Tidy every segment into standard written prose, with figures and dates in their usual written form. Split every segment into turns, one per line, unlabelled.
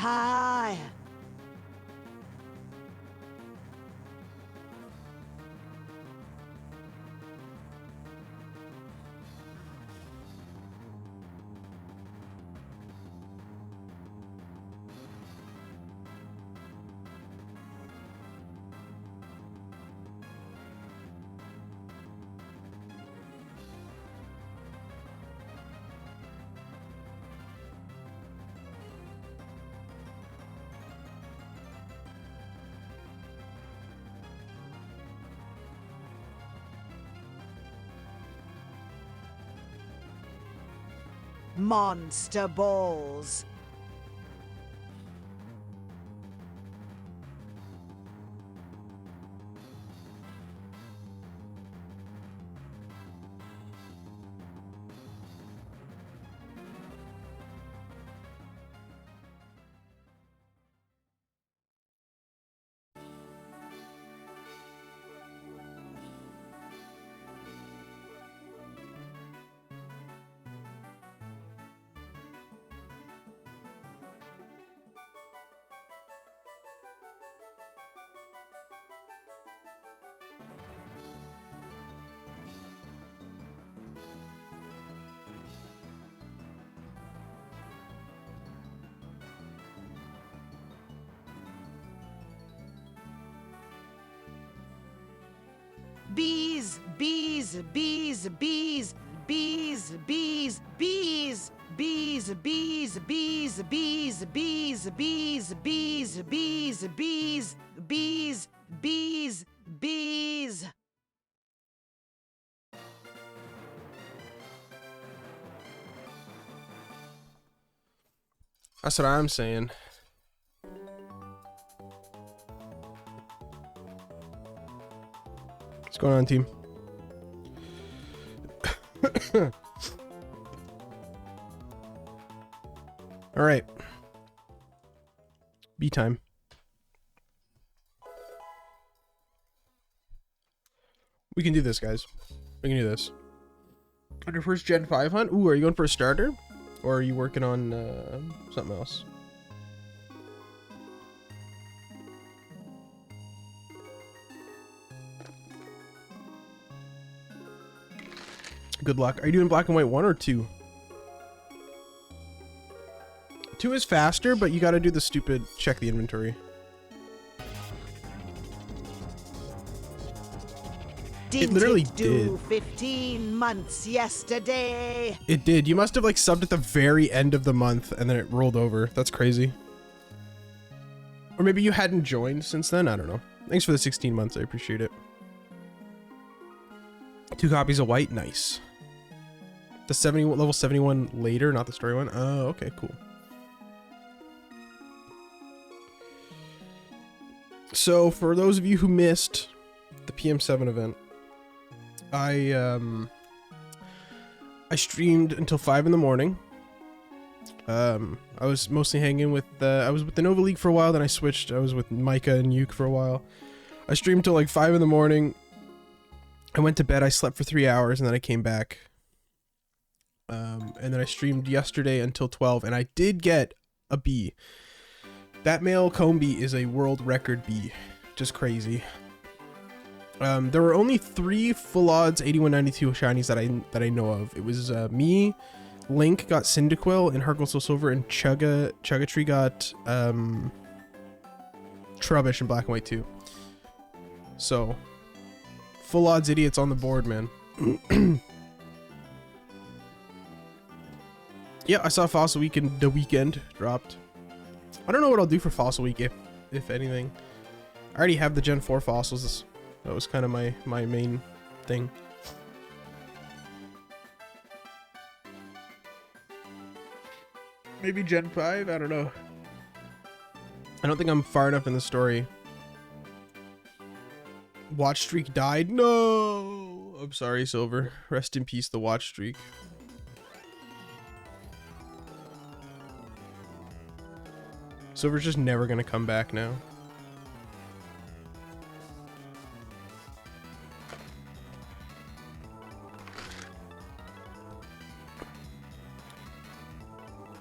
high. Monster balls. Bees, bees, bees, bees, bees, bees, bees, bees, bees, bees, bees, bees, bees, bees, bees, bees, bees, bees, bees.
That's what I'm saying. What's going on, team? All right. Bee time. We can do this, guys. We can do this. On your first Gen 5 hunt? Ooh, are you going for a starter? Or are you working on something else? Good luck. Are you doing black and white 1 or 2? 2 is faster, but you gotta do the stupid check the inventory. It literally did.
15 months yesterday.
It did. You must have like subbed at the very end of the month and then it rolled over. That's crazy. Or maybe you hadn't joined since then. I don't know. Thanks for the 16 months. I appreciate it. 2 copies of white. Nice. The 71 level 71 later, not the story one. Oh, okay, cool. So for those of you who missed the PM7 event, I streamed until 5 in the morning. I was mostly hanging with I was with the Nova League for a while, then I switched. I was with Micah and Yuke for a while. I streamed till like 5 in the morning. I went to bed, I slept for 3 hours, and then I came back. And then I streamed yesterday until 12, and I did get a bee. That male combee is a world record bee. Just crazy. There were only 3 full odds 8192 shinies that I know of. It was me, Link got Cyndaquil, and Harkle Silver, and Chuggatree got Trubbish in black and white too. So full odds idiots on the board, man. Yeah, I saw Fossil Week in the weekend dropped. I don't know what I'll do for Fossil Week if anything. I already have the Gen 4 fossils. That was kind of my main thing. Maybe Gen 5? I don't know. I don't think I'm far enough in the story. Watch streak died? No! I'm sorry, Silver. Rest in peace, the watch streak. Silver's just never gonna come back now.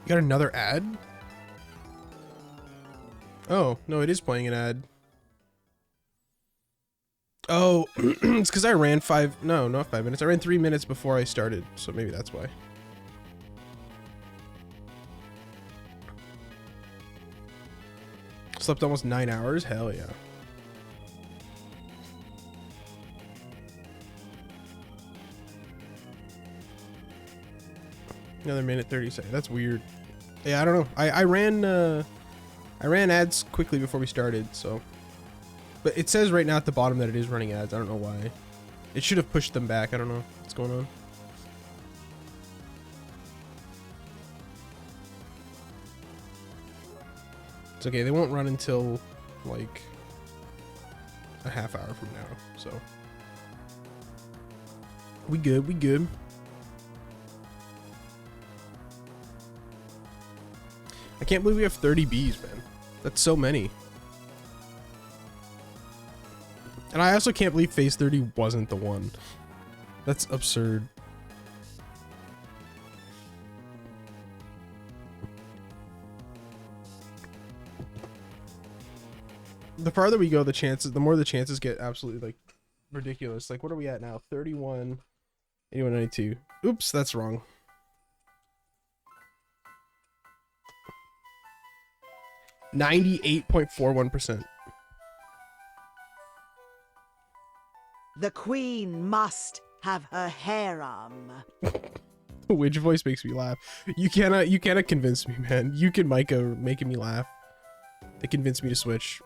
You got another ad? Oh, no, it is playing an ad. Oh, it's because I ran not 5 minutes. I ran 3 minutes before I started, so maybe that's why. Slept almost 9 hours? Hell yeah. Another minute 30 seconds. That's weird. Yeah, I don't know. I ran ads quickly before we started, so. But it says right now at the bottom that it is running ads. I don't know why. It should have pushed them back. I don't know what's going on. It's okay. They won't run until like a half hour from now. So we good. We good. I can't believe we have 30 bees, man. That's so many. And I also can't believe phase 30 wasn't the one. That's absurd. The farther we go, the more the chances get absolutely like ridiculous. Like, what are we at now? 31, 81, 92. Oops, that's wrong. %98.41%.
The queen must have her harem.
Which voice makes me laugh? You cannot convince me, man. You and Micah are making me laugh. They convinced me to switch.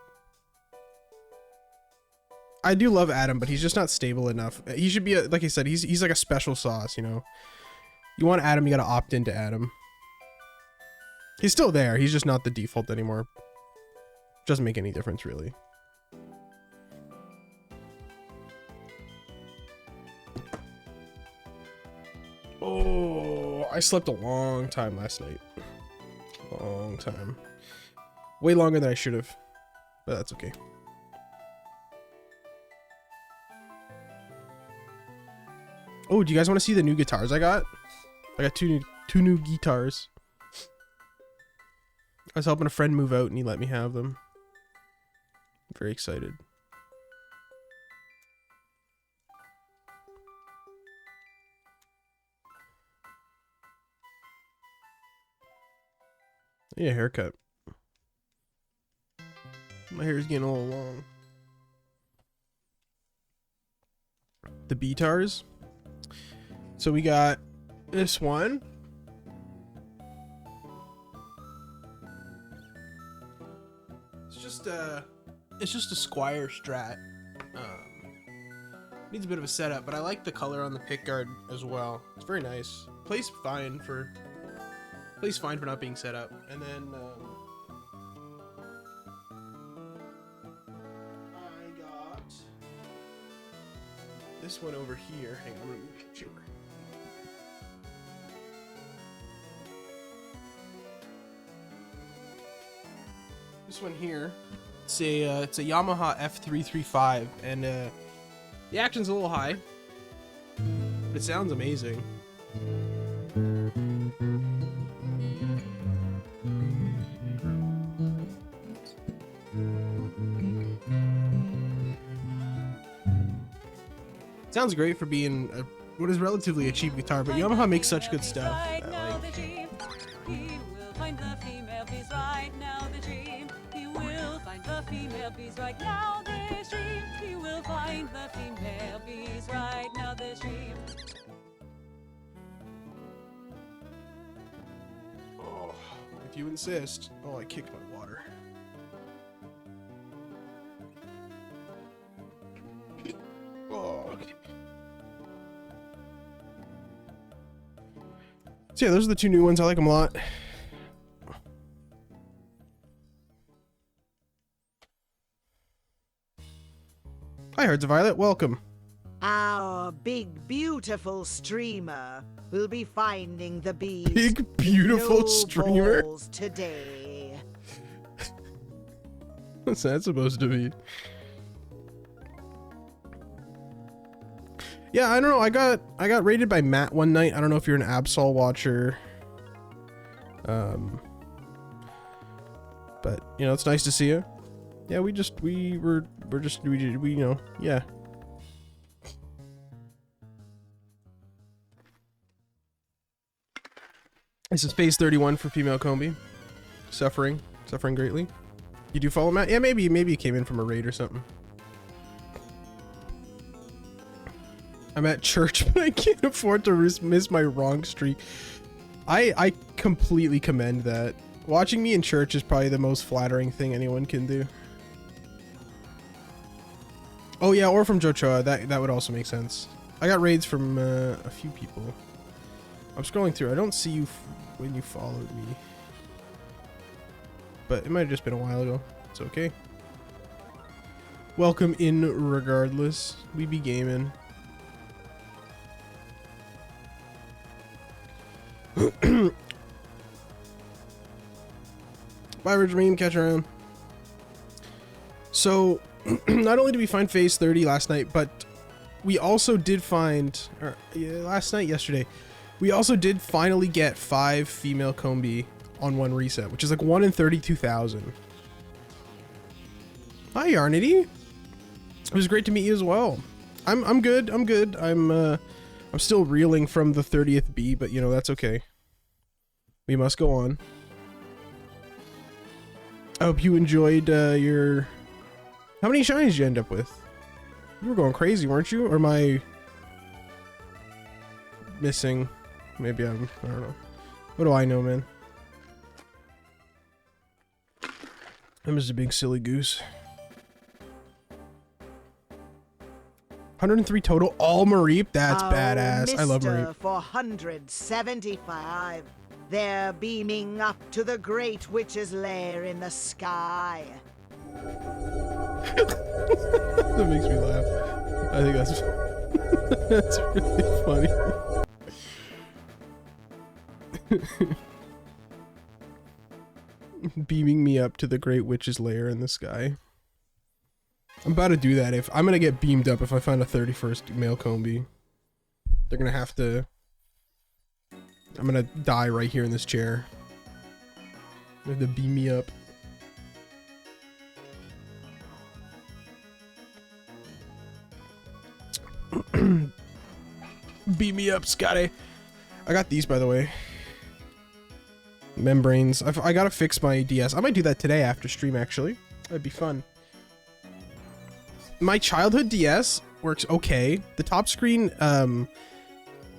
I do love Adam, but he's just not stable enough. He should be like I said, he's like a special sauce, you know. You want Adam, you gotta opt into Adam. He's still there. He's just not the default anymore. Doesn't make any difference, really. Oh, I slept a long time last night. Long time. Way longer than I should have. But that's okay. Oh, do you guys want to see the new guitars I got? I got two new guitars. I was helping a friend move out and he let me have them. I'm very excited. I need a haircut. My hair is getting a little long. The guitars. So we got this one. It's just a Squire Strat. Needs a bit of a setup, but I like the color on the pickguard as well. It's very nice. Plays fine for not being set up. And then I got this one over here. Hang on, I'm gonna move the picture. This one here, it's a Yamaha F335, and the action's a little high, but it sounds amazing. Sounds great for being what is relatively a cheap guitar, but Yamaha makes such good stuff.
Right now this dream, he will find the female bees right now this dream.
Oh, if you insist. Oh, I kicked my water. Oh. So yeah, those are the two new ones. I like them a lot. Hi, Herds of Violet. Welcome.
Our big, beautiful streamer will be finding the bees.
Big, beautiful
no
streamer?
balls today.
What's that supposed to be? Yeah, I don't know. I got raided by Matt one night. I don't know if you're an Absol watcher. But, you know, it's nice to see you. Yeah, we you know, yeah. This is phase 31 for female Combee. Suffering greatly. You do follow Matt? Yeah, maybe you came in from a raid or something. I'm at church, but I can't afford to miss my wrong streak. I completely commend that. Watching me in church is probably the most flattering thing anyone can do. Oh yeah, or from Jochoa. That would also make sense. I got raids from a few people. I'm scrolling through. I don't see you when you followed me. But it might have just been a while ago. It's okay. Welcome in regardless. We be gaming. Bye, Ridgemean. Catch you around. So, not only did we find phase 30 last night, but we also did find, yesterday, we also did finally get 5 female Combee on one reset, which is like 1 in 32,000. Hi, Yarnity. It was great to meet you as well. I'm good. I'm still reeling from the 30th B, but you know, that's okay. We must go on. I hope you enjoyed your... How many shinies did you end up with? You were going crazy, weren't you? Or am I missing? Maybe I don't know. What do I know, man? I'm just a big silly goose. 103 total, all Mareep? That's badass. I love Mareep.
475. They're beaming up to the great witch's lair in the sky.
That makes me laugh. I think that's that's really funny. Beaming me up to the great witch's lair in the sky. I'm about to do that. If I'm gonna get beamed up if I find a 31st male Combee. They're gonna have to... I'm gonna die right here in this chair. They have to beam me up. Beam me up, Scotty. I got these, by the way. Membranes. I gotta fix my DS. I might do that today after stream, actually. That'd be fun. My childhood DS works okay. The top screen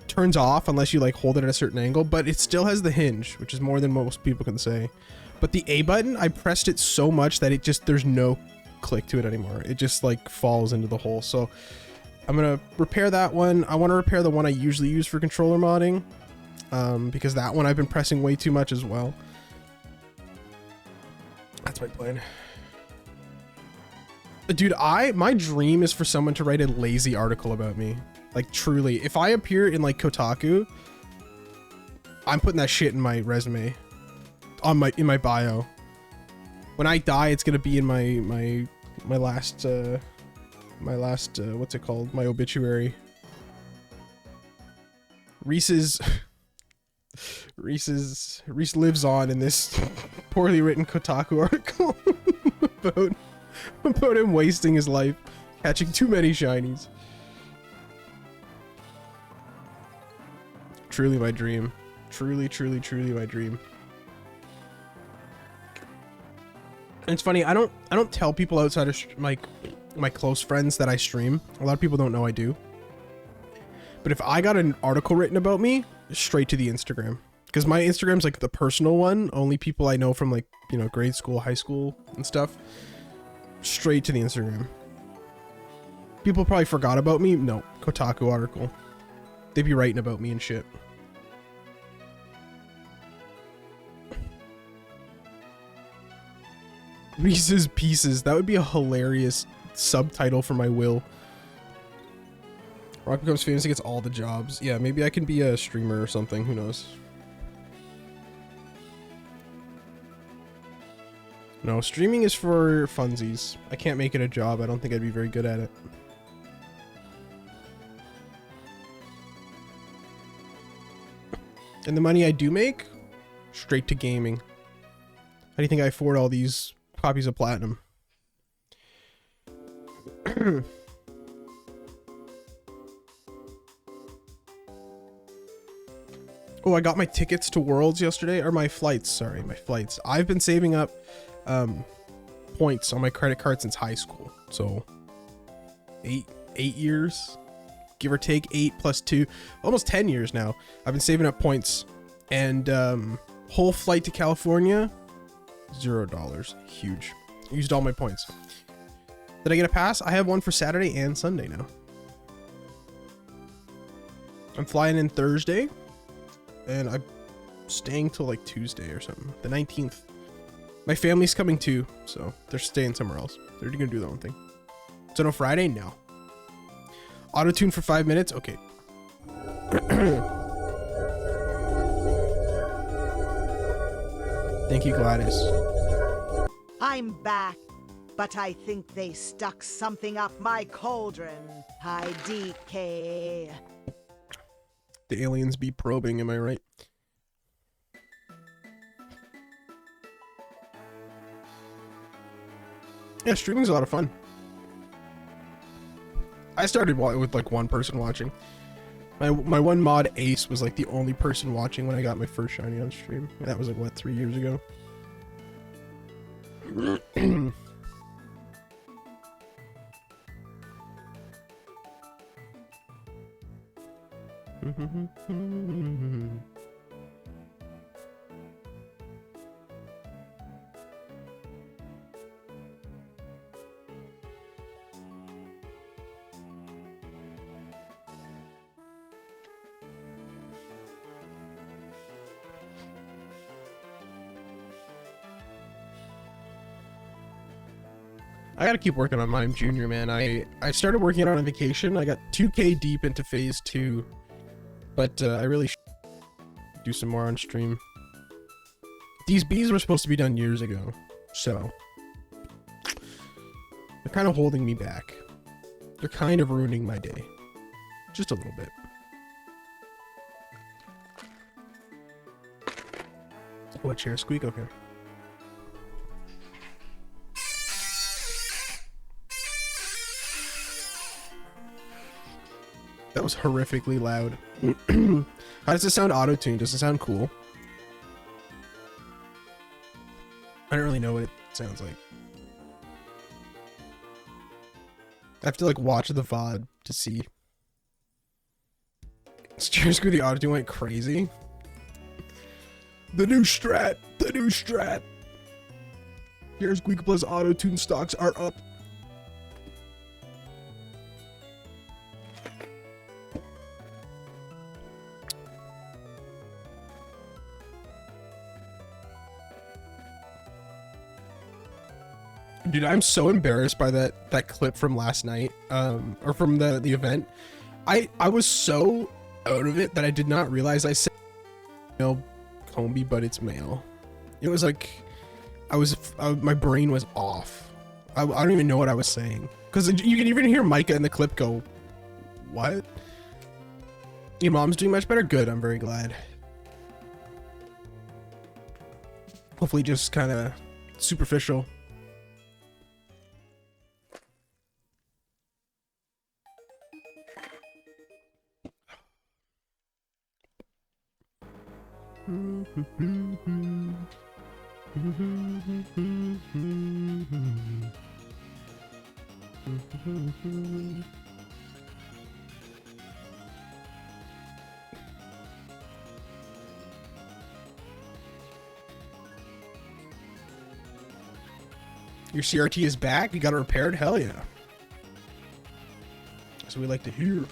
turns off unless you like hold it at a certain angle, but it still has the hinge, which is more than most people can say. But the A button, I pressed it so much that it just, there's no click to it anymore. It just like falls into the hole. So I'm gonna repair that one. I want to repair the one I usually use for controller modding, because that one I've been pressing way too much as well. That's my plan. Dude, my dream is for someone to write a lazy article about me. Like, truly. If I appear in, like, Kotaku, I'm putting that shit in my resume. In my bio. When I die, it's gonna be in my last, what's it called? My obituary. Reese lives on in this poorly written Kotaku article about him wasting his life catching too many shinies. Truly my dream. Truly my dream. And it's funny, I don't tell people outside of my close friends that I stream. A lot of people don't know I do. But if I got an article written about me, straight to the Instagram. Because my Instagram's like the personal one. Only people I know from like, you know, grade school, high school and stuff. Straight to the Instagram. People probably forgot about me. No, Kotaku article. They'd be writing about me and shit. Reese's Pieces. That would be a hilarious subtitle for my will. Rock becomes famous and gets all the jobs. Yeah, maybe I can be a streamer or something. Who knows? No, streaming is for funsies. I can't make it a job. I don't think I'd be very good at it. And the money I do make, straight to gaming. do you think I afford all these copies of Platinum? Oh, I got my tickets to Worlds yesterday, or my flights, sorry, my flights. I've been saving up points on my credit card since high school. So 8 years, give or take, 8 plus 2, almost 10 years now. I've been saving up points, and whole flight to California, $0. Huge. Used all my points. Did I get a pass? I have one for Saturday and Sunday now. I'm flying in Thursday, and I'm staying till like Tuesday or something, the 19th. My family's coming too, so they're staying somewhere else. They're gonna do their own thing. So no Friday? No. Auto-tune for 5 minutes? Okay. Thank you, Gladys.
I'm back, but I think they stuck something up my cauldron. Hi, DK.
The aliens be probing, am I right? Yeah, streaming's a lot of fun. I started with like one person watching. My one mod, Ace, was like the only person watching when I got my first shiny on stream. And that was like, what, 3 years ago? I gotta keep working on Mime Junior, man. I started working on vacation. I got 2K deep into phase 2, but I really should do some more on stream. These bees were supposed to be done years ago, so they're kind of holding me back. They're kind of ruining my day, just a little bit. What, chair squeak? Okay. That was horrifically loud. How does it sound auto-tuned? Does it sound cool? I don't really know what it sounds like. I have to like watch the VOD to see. Screw the auto-tune went crazy. The new strat! The new strat! Here's Squeak Plus auto-tune stocks are up. Dude, I'm so embarrassed by that clip from last night, or from the event. I was so out of it that I did not realize I said female Combee, but it's male. It was like my brain was off. I don't even know what I was saying, because you can even hear Micah in the clip go, "What? Your mom's doing much better? Good. I'm very glad." Hopefully, just kind of superficial. Your CRT is back? You got it repaired? Hell yeah. That's what we like to hear.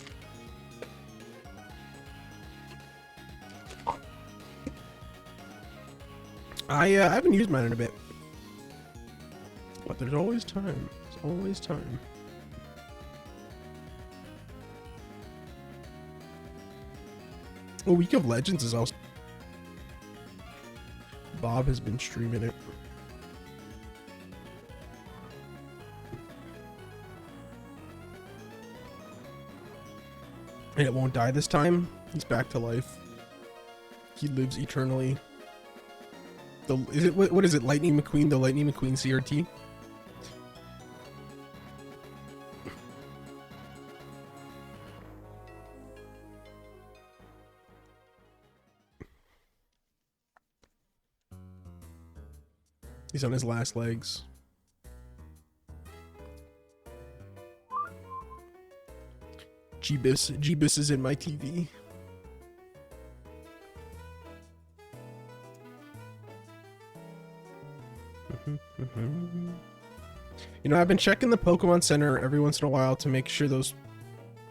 I haven't used mine in a bit. But there's always time. There's always time. Well, Week of Legends is also... Bob has been streaming it. And it won't die this time. He's back to life. He lives eternally. what is it? Lightning McQueen, the Lightning McQueen CRT. He's on his last legs. Jeebus is in my TV. You know, I've been checking the Pokemon Center every once in a while to make sure those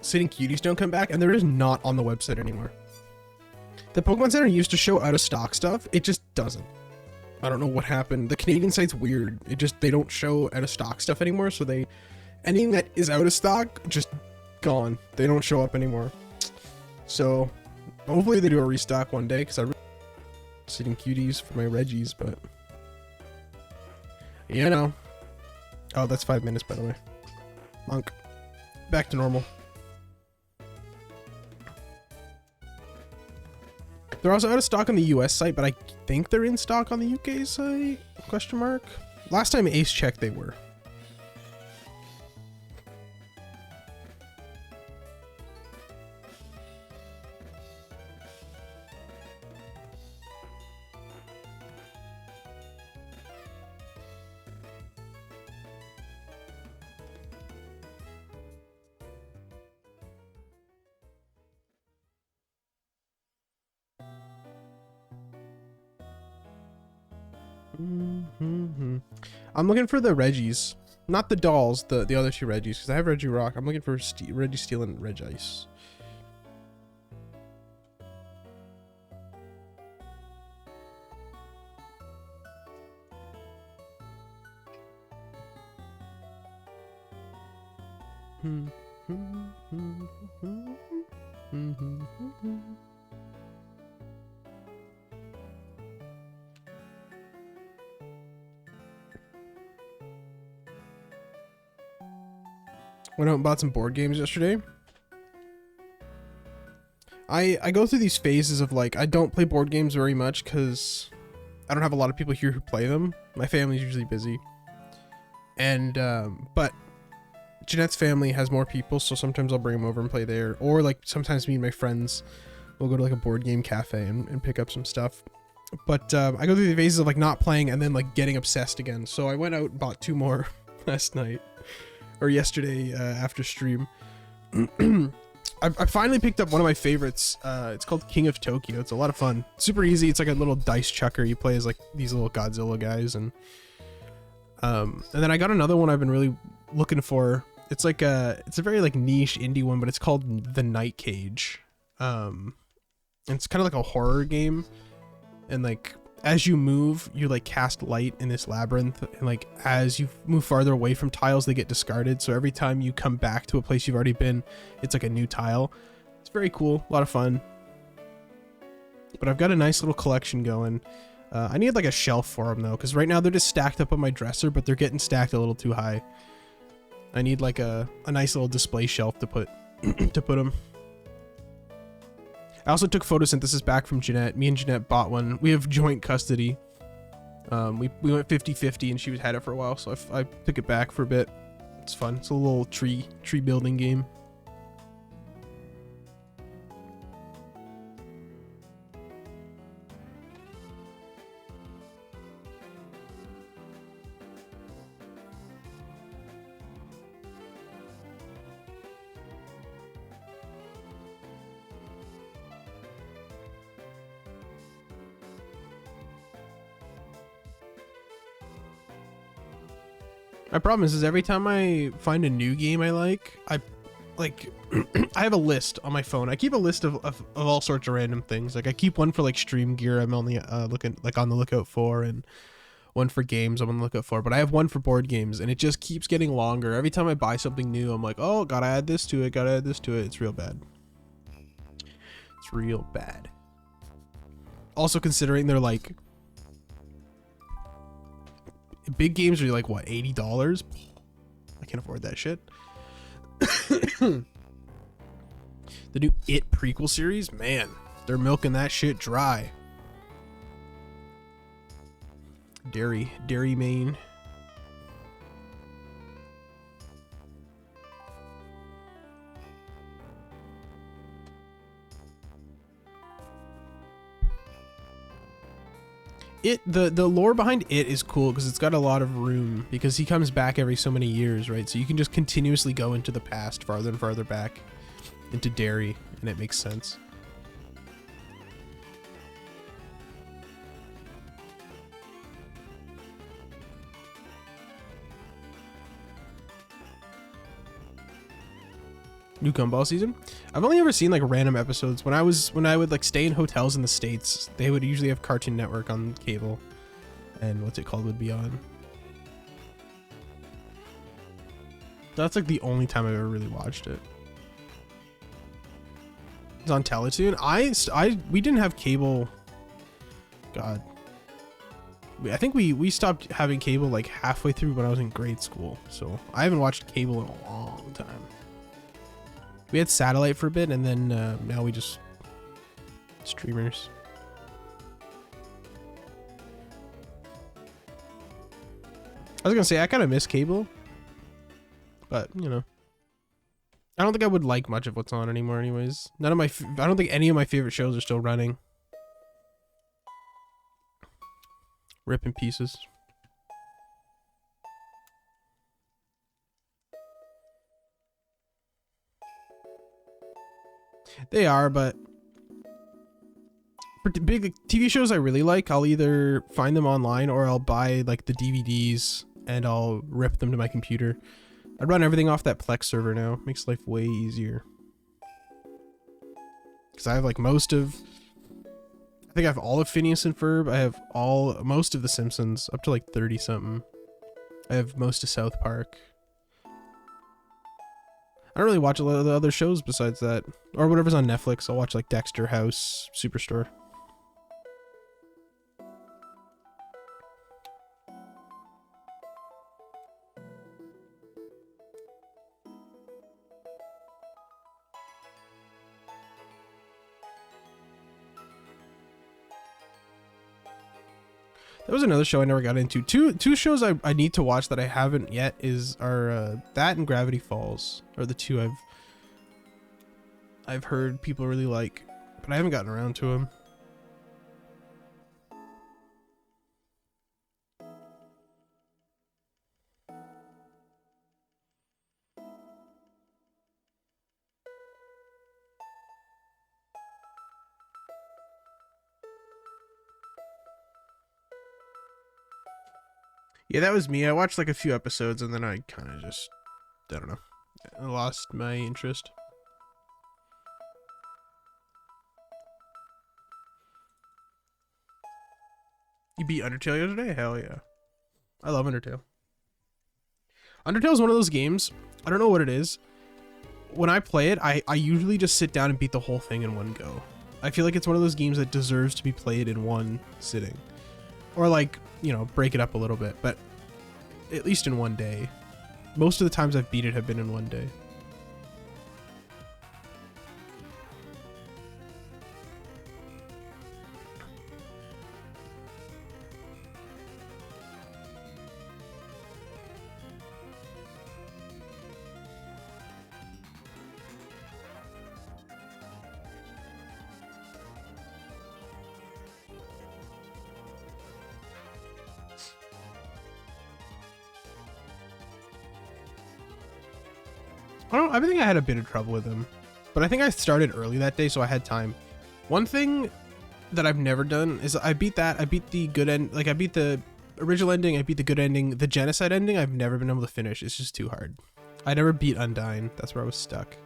sitting cuties don't come back, and they're just not on the website anymore. The Pokemon Center used to show out of stock stuff. It just doesn't. I don't know what happened. The Canadian site's weird. They don't show out of stock stuff anymore, so anything that is out of stock, just gone. They don't show up anymore. So hopefully they do a restock one day, because I really sitting cuties for my Reggies, but you know. Oh, that's 5 minutes, by the way. Monk. Back to normal. They're also out of stock on the US site, but I think they're in stock on the UK site? Question mark. Last time Ace checked, they were. I'm looking for the Reggies, not the dolls, the other two Reggies, because I have Reggie Rock. I'm looking for Reggie Steel and Reg Ice. Went out and bought some board games yesterday. I go through these phases of like, I don't play board games very much because I don't have a lot of people here who play them. My family's usually busy. And, but Jeanette's family has more people, so sometimes I'll bring them over and play there. Or like sometimes me and my friends will go to like a board game cafe and pick up some stuff. But I go through the phases of like not playing and then like getting obsessed again. So I went out and bought 2 more last night. Or yesterday after stream. I finally picked up one of my favorites. It's called King of Tokyo. It's a lot of fun. Super easy. It's like a little dice chucker. You play as like these little Godzilla guys, and then I got another one I've been really looking for. It's like it's a very like niche indie one, but it's called The Night Cage. And it's kind of like a horror game, and like as you move, you like cast light in this labyrinth, and like as you move farther away from tiles, they get discarded. So every time you come back to a place you've already been, it's like a new tile. It's very cool, a lot of fun. But I've got a nice little collection going. I need like a shelf for them though, because right now they're just stacked up on my dresser, but they're getting stacked a little too high. I need like a nice little display shelf to put to put them. I also took photosynthesis back from Jeanette. Me and Jeanette bought one. We have joint custody. We went 50-50 and she had it for a while, so I took it back for a bit. It's fun. It's a little tree building game. My problem is every time I find a new game I like, I have a list on my phone. I keep a list of all sorts of random things. Like I keep one for like stream gear I'm only looking like on the lookout for, and one for games I'm on the lookout for. But I have one for board games, and it just keeps getting longer. Every time I buy something new, I'm like, oh, gotta add this to it, gotta add this to it. It's real bad. It's real bad. Also considering they're like big games are like what, $80? I can't afford that shit. The new It prequel series, man, they're milking that shit dry. Derry, Maine. The lore behind it is cool because it's got a lot of room, because he comes back every so many years, right? So you can just continuously go into the past, farther and farther back into Derry, and it makes sense. New Gumball season? I've only ever seen like random episodes. When I would like stay in hotels in the States, they would usually have Cartoon Network on cable, and what's it called would be on. That's like the only time I've ever really watched it. It's on Teletoon. We didn't have cable. God. I think we stopped having cable like halfway through when I was in grade school. So I haven't watched cable in a long time. We had satellite for a bit, and then now we just streamers. I was gonna say I kind of miss cable, but you know, I don't think I would like much of what's on anymore. Anyways, I don't think any of my favorite shows are still running. Rip in pieces. They are, but for big TV shows I really like, I'll either find them online or I'll buy like the DVDs and I'll rip them to my computer. I run everything off that Plex server now. Makes life way easier. Because I have like I think I have all of Phineas and Ferb. I have most of The Simpsons, up to like 30 something. I have most of South Park. I don't really watch a lot of the other shows besides that. Or whatever's on Netflix. I'll watch like Dexter, House, Superstore. That was another show I never got into. Two shows I need to watch that I haven't yet are that and Gravity Falls are the two I've heard people really like, but I haven't gotten around to them. Yeah, that was me. I watched like a few episodes and then I kind of just, I don't know, I lost my interest. You beat Undertale yesterday? Hell yeah. I love Undertale. Undertale is one of those games, I don't know what it is. When I play it, I usually just sit down and beat the whole thing in one go. I feel like it's one of those games that deserves to be played in one sitting. Or like, you know, break it up a little bit, but at least in one day. Most of the times I've beat it have been in one day. I think I had a bit of trouble with him, but I think I started early that day, so I had time. One thing that I've never done is I beat the good end, like I beat the original ending, I beat the good ending, the genocide ending, I've never been able to finish. It's just too hard. I never beat Undyne. That's where I was stuck.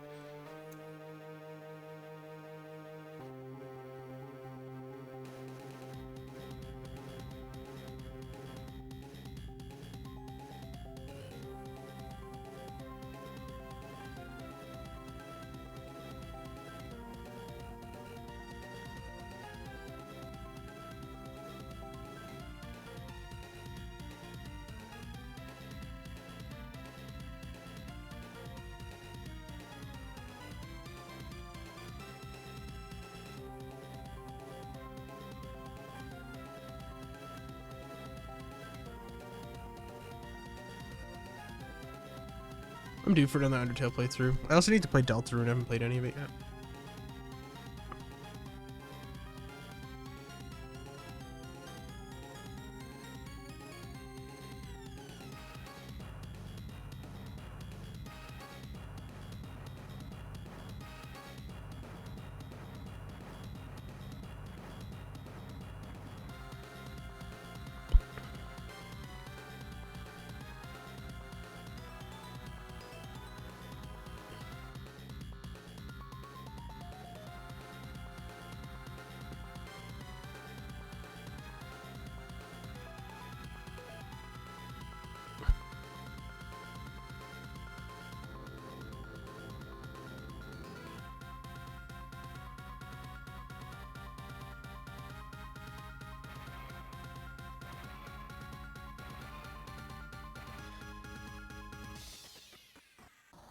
I'm due for another Undertale playthrough. I also need to play Deltarune. I haven't played any of it yet.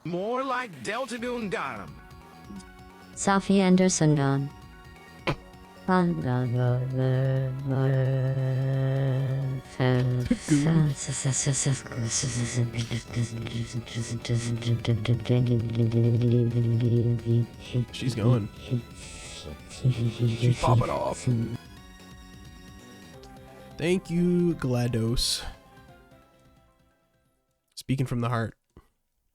More like Deltarune got 'em.
Safi Anderson gone.
She's going. She's popping off. Thank you, GLaDOS. Speaking from the heart.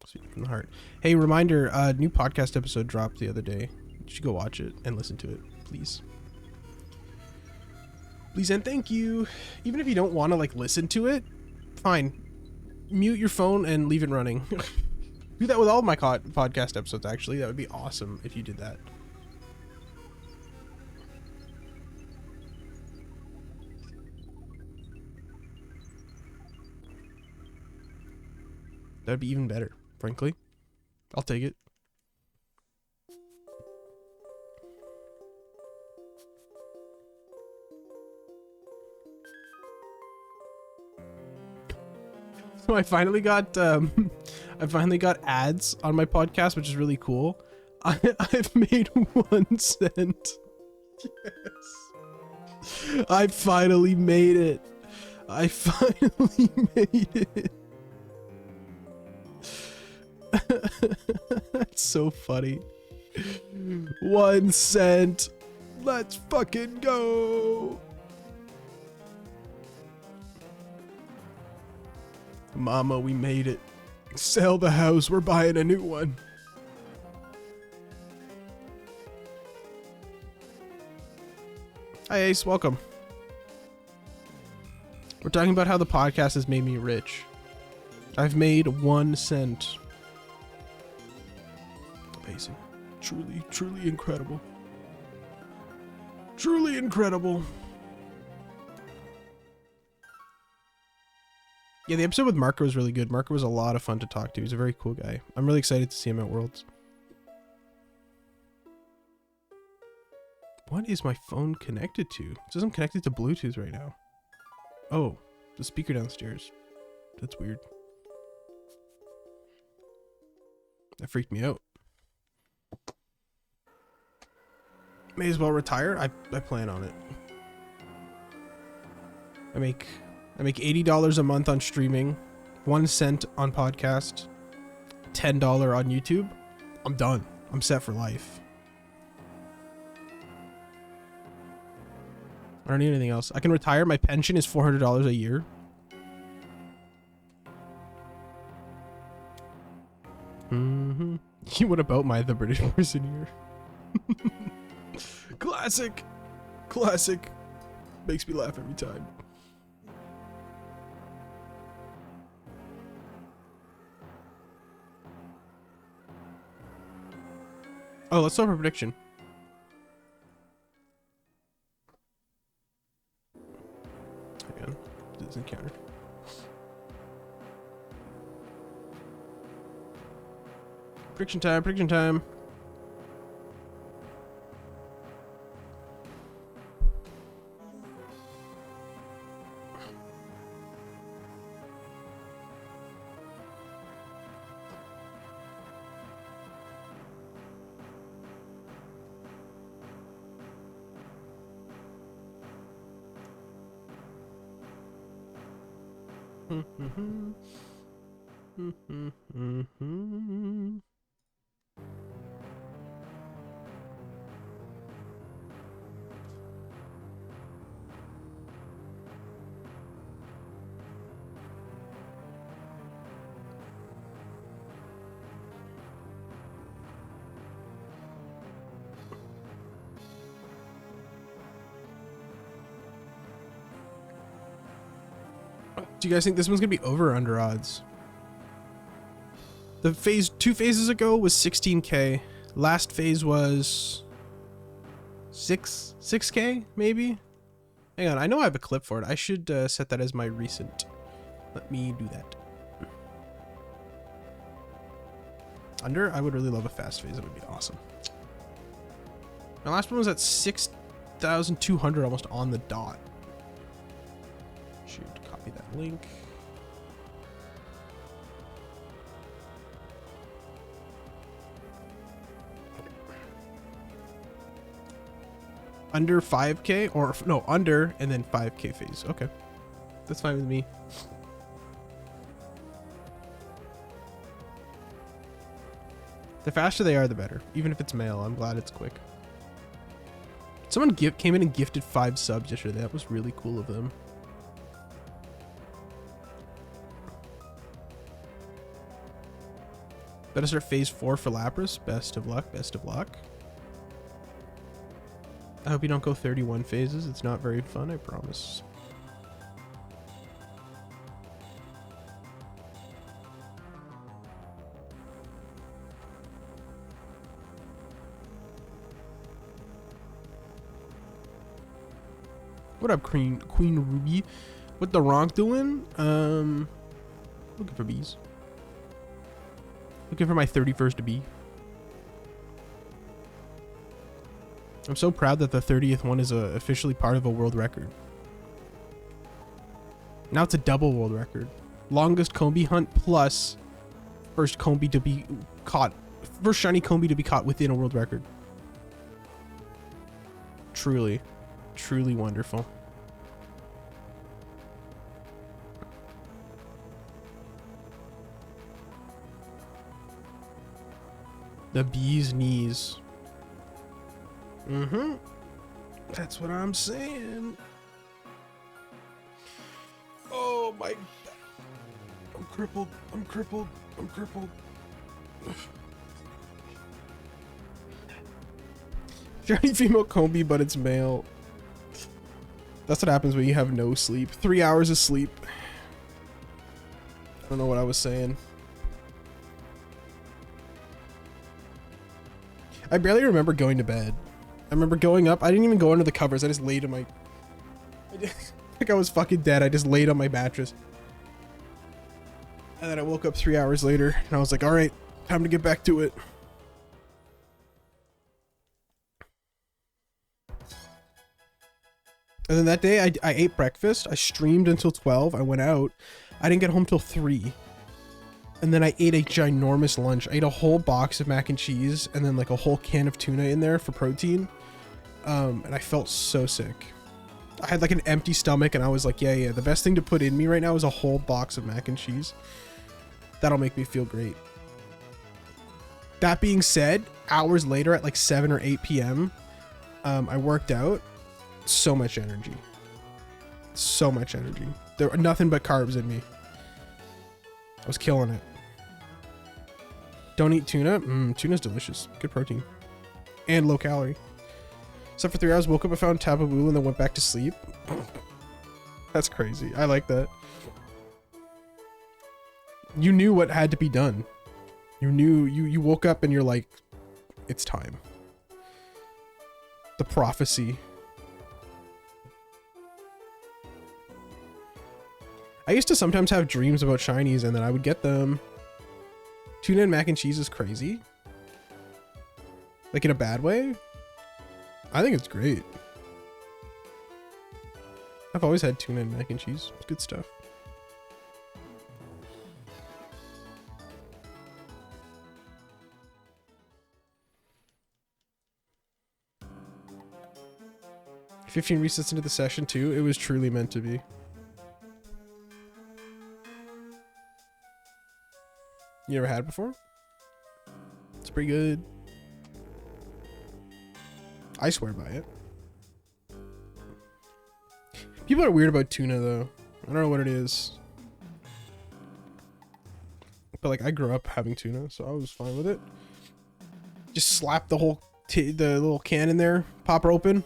Speaking from the heart. Hey, reminder, new podcast episode dropped the other day. You should go watch it and listen to it, please. Please and thank you. Even if you don't want to like listen to it, fine. Mute your phone and leave it running. Do that with all of my podcast episodes, actually. That would be awesome if you did that. That'd be even better, frankly. I'll take it. So I finally got ads on my podcast, which is really cool. I've made 1 cent. Yes. I finally made it. I finally made it. That's so funny. 1 cent. Let's fucking go. Mama, we made it. Sell the house. We're buying a new one. Hi, Ace. Welcome. We're talking about how the podcast has made me rich. I've made 1 cent. Amazing. Truly, truly incredible. Truly incredible. Yeah, the episode with Marco was really good. Marco was a lot of fun to talk to. He's a very cool guy. I'm really excited to see him at Worlds. What is my phone connected to? It says I'm connected to Bluetooth right now. Oh, the speaker downstairs. That's weird. That freaked me out. May as well retire. I plan on it. I make $80 a month on streaming, 1 cent on podcast, $10 on YouTube. I'm done. I'm set for life. I don't need anything else. I can retire. My pension is $400 a year. What about the British person here? Classic. Classic. Makes me laugh every time. Oh, let's start a prediction. Hang on. This is encounter. Prediction time, prediction time. Do you guys think this one's gonna be over or under odds? The phase 2 phases ago was 16k. Last phase was 6k maybe. Hang on, I know I have a clip for it. I should set that as my recent. Let me do that. Under? I would really love a fast phase. That would be awesome. My last one was at 6,200, almost on the dot. Shoot, copy that link. Under 5k, or no, under and then 5k phase. Okay, that's fine with me. The faster they are, the better. Even if it's male, I'm glad it's quick. Someone came in and gifted 5 subs yesterday. That was really cool of them. Better start phase 4 for Lapras. Best of luck. Best of luck. I hope you don't go 31 phases. It's not very fun, I promise. What up, Queen Ruby? What the Ronk doing? Looking for bees. Looking for my 31st bee. I'm so proud that the 30th one is officially part of a world record. Now it's a double world record. Longest Combee hunt plus first Combee to be caught. First shiny Combee to be caught within a world record. Truly, truly wonderful. The bee's knees. Mm-hmm. That's what I'm saying. Oh my. I'm crippled. I'm crippled. I'm crippled. Shiny female Combee, but it's male. That's what happens when you have no sleep. 3 hours of sleep. I don't know what I was saying. I barely remember going to bed. I remember going up. I didn't even go under the covers. I just laid on my... like I was fucking dead. I just laid on my mattress. And then I woke up 3 hours later. And I was like, alright, time to get back to it. And then that day, I ate breakfast. I streamed until 12. I went out. I didn't get home till 3. And then I ate a ginormous lunch. I ate a whole box of mac and cheese and then like a whole can of tuna in there for protein. And I felt so sick. I had like an empty stomach and I was like, yeah, the best thing to put in me right now is a whole box of mac and cheese. That'll make me feel great. That being said, hours later at like 7 or 8 p.m., I worked out. So much energy. So much energy. There were nothing but carbs in me. I was killing it. Don't eat tuna. Tuna's delicious. Good protein. And low calorie. Except for 3 hours, woke up and found Tapu Bulu and then went back to sleep. That's crazy. I like that. You knew what had to be done. You knew, you woke up and you're like, it's time. The prophecy. I used to sometimes have dreams about shinies and then I would get them. Tuna and mac and cheese is crazy. Like in a bad way? I think it's great. I've always had tuna and mac and cheese. It's good stuff. "15 resets into the session too. It was truly meant to be." You ever had it before? It's pretty good. I swear by it. People are weird about tuna though. I don't know what it is. But like I grew up having tuna, so I was fine with it. Just slap the whole the little can in there, pop her open.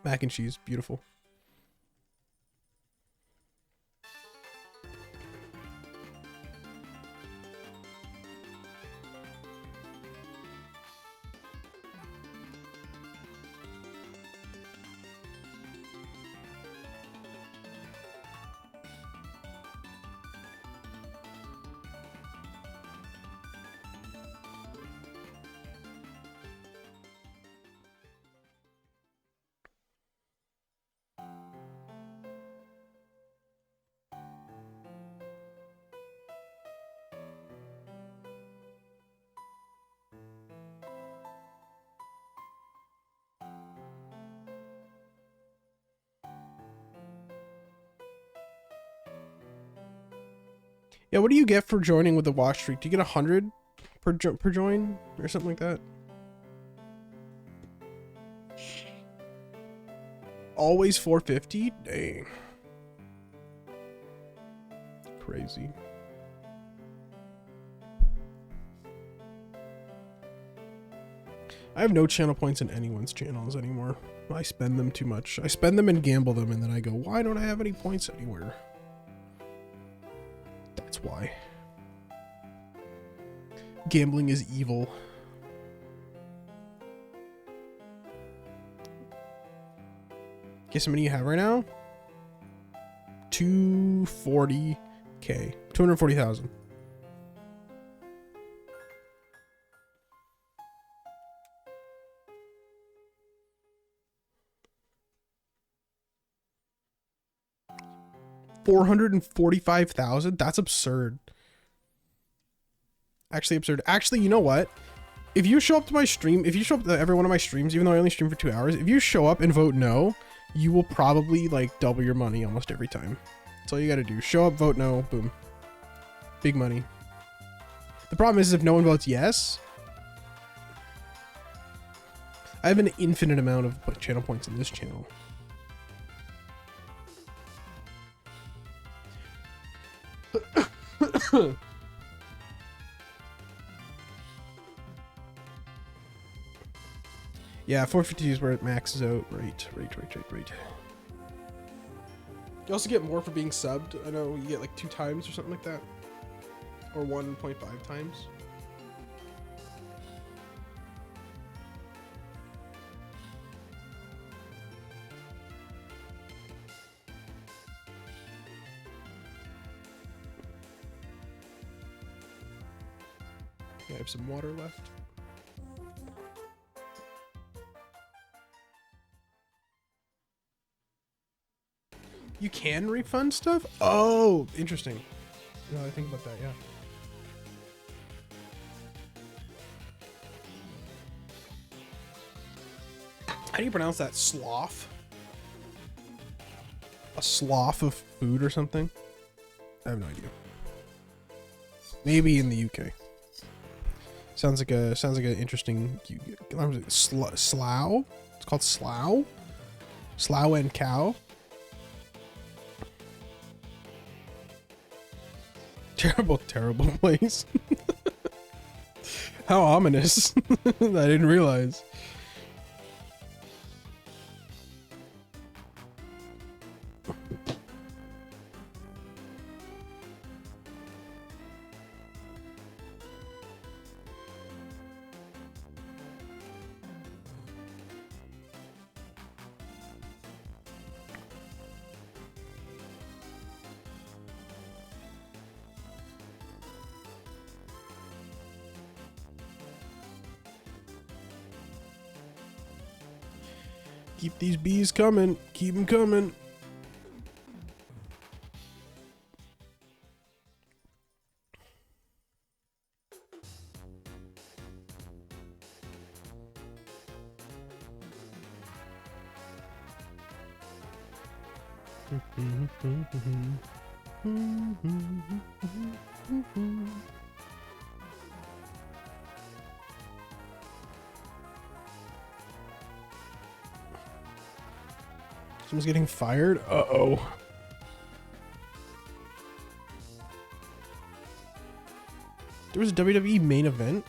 Mac and cheese, beautiful. Yeah, what do you get for joining with the watch streak? Do you get 100 per join or something like that? Always 450? Dang. Crazy. I have no channel points in anyone's channels anymore. I spend them too much. I spend them and gamble them, and then I go, why don't I have any points anywhere? That's why. Gambling is evil. Guess how many you have right now? 240K. 240,000. $445,000? That's absurd. Actually absurd. Actually, you know what? If you show up to my stream, if you show up to every one of my streams, even though I only stream for 2 hours, if you show up and vote no, you will probably like double your money almost every time. That's all you gotta do. Show up, vote no, boom. Big money. The problem is if no one votes yes, I have an infinite amount of channel points in this channel. Yeah, 450 is where it maxes out. Right. You also get more for being subbed. I know you get like 2 times or something like that. Or 1.5 times. I have some water left. You can refund stuff? Oh, interesting. No, I think about that, yeah. How do you pronounce that? Sloth? A sloth of food or something? I have no idea. Maybe in the UK. Sounds like an interesting slough. It's called slough. Slough and cow. Terrible place. How ominous. I didn't realize. Keep these bees coming. Keep them coming. Someone's getting fired? Uh-oh. There was a WWE main event?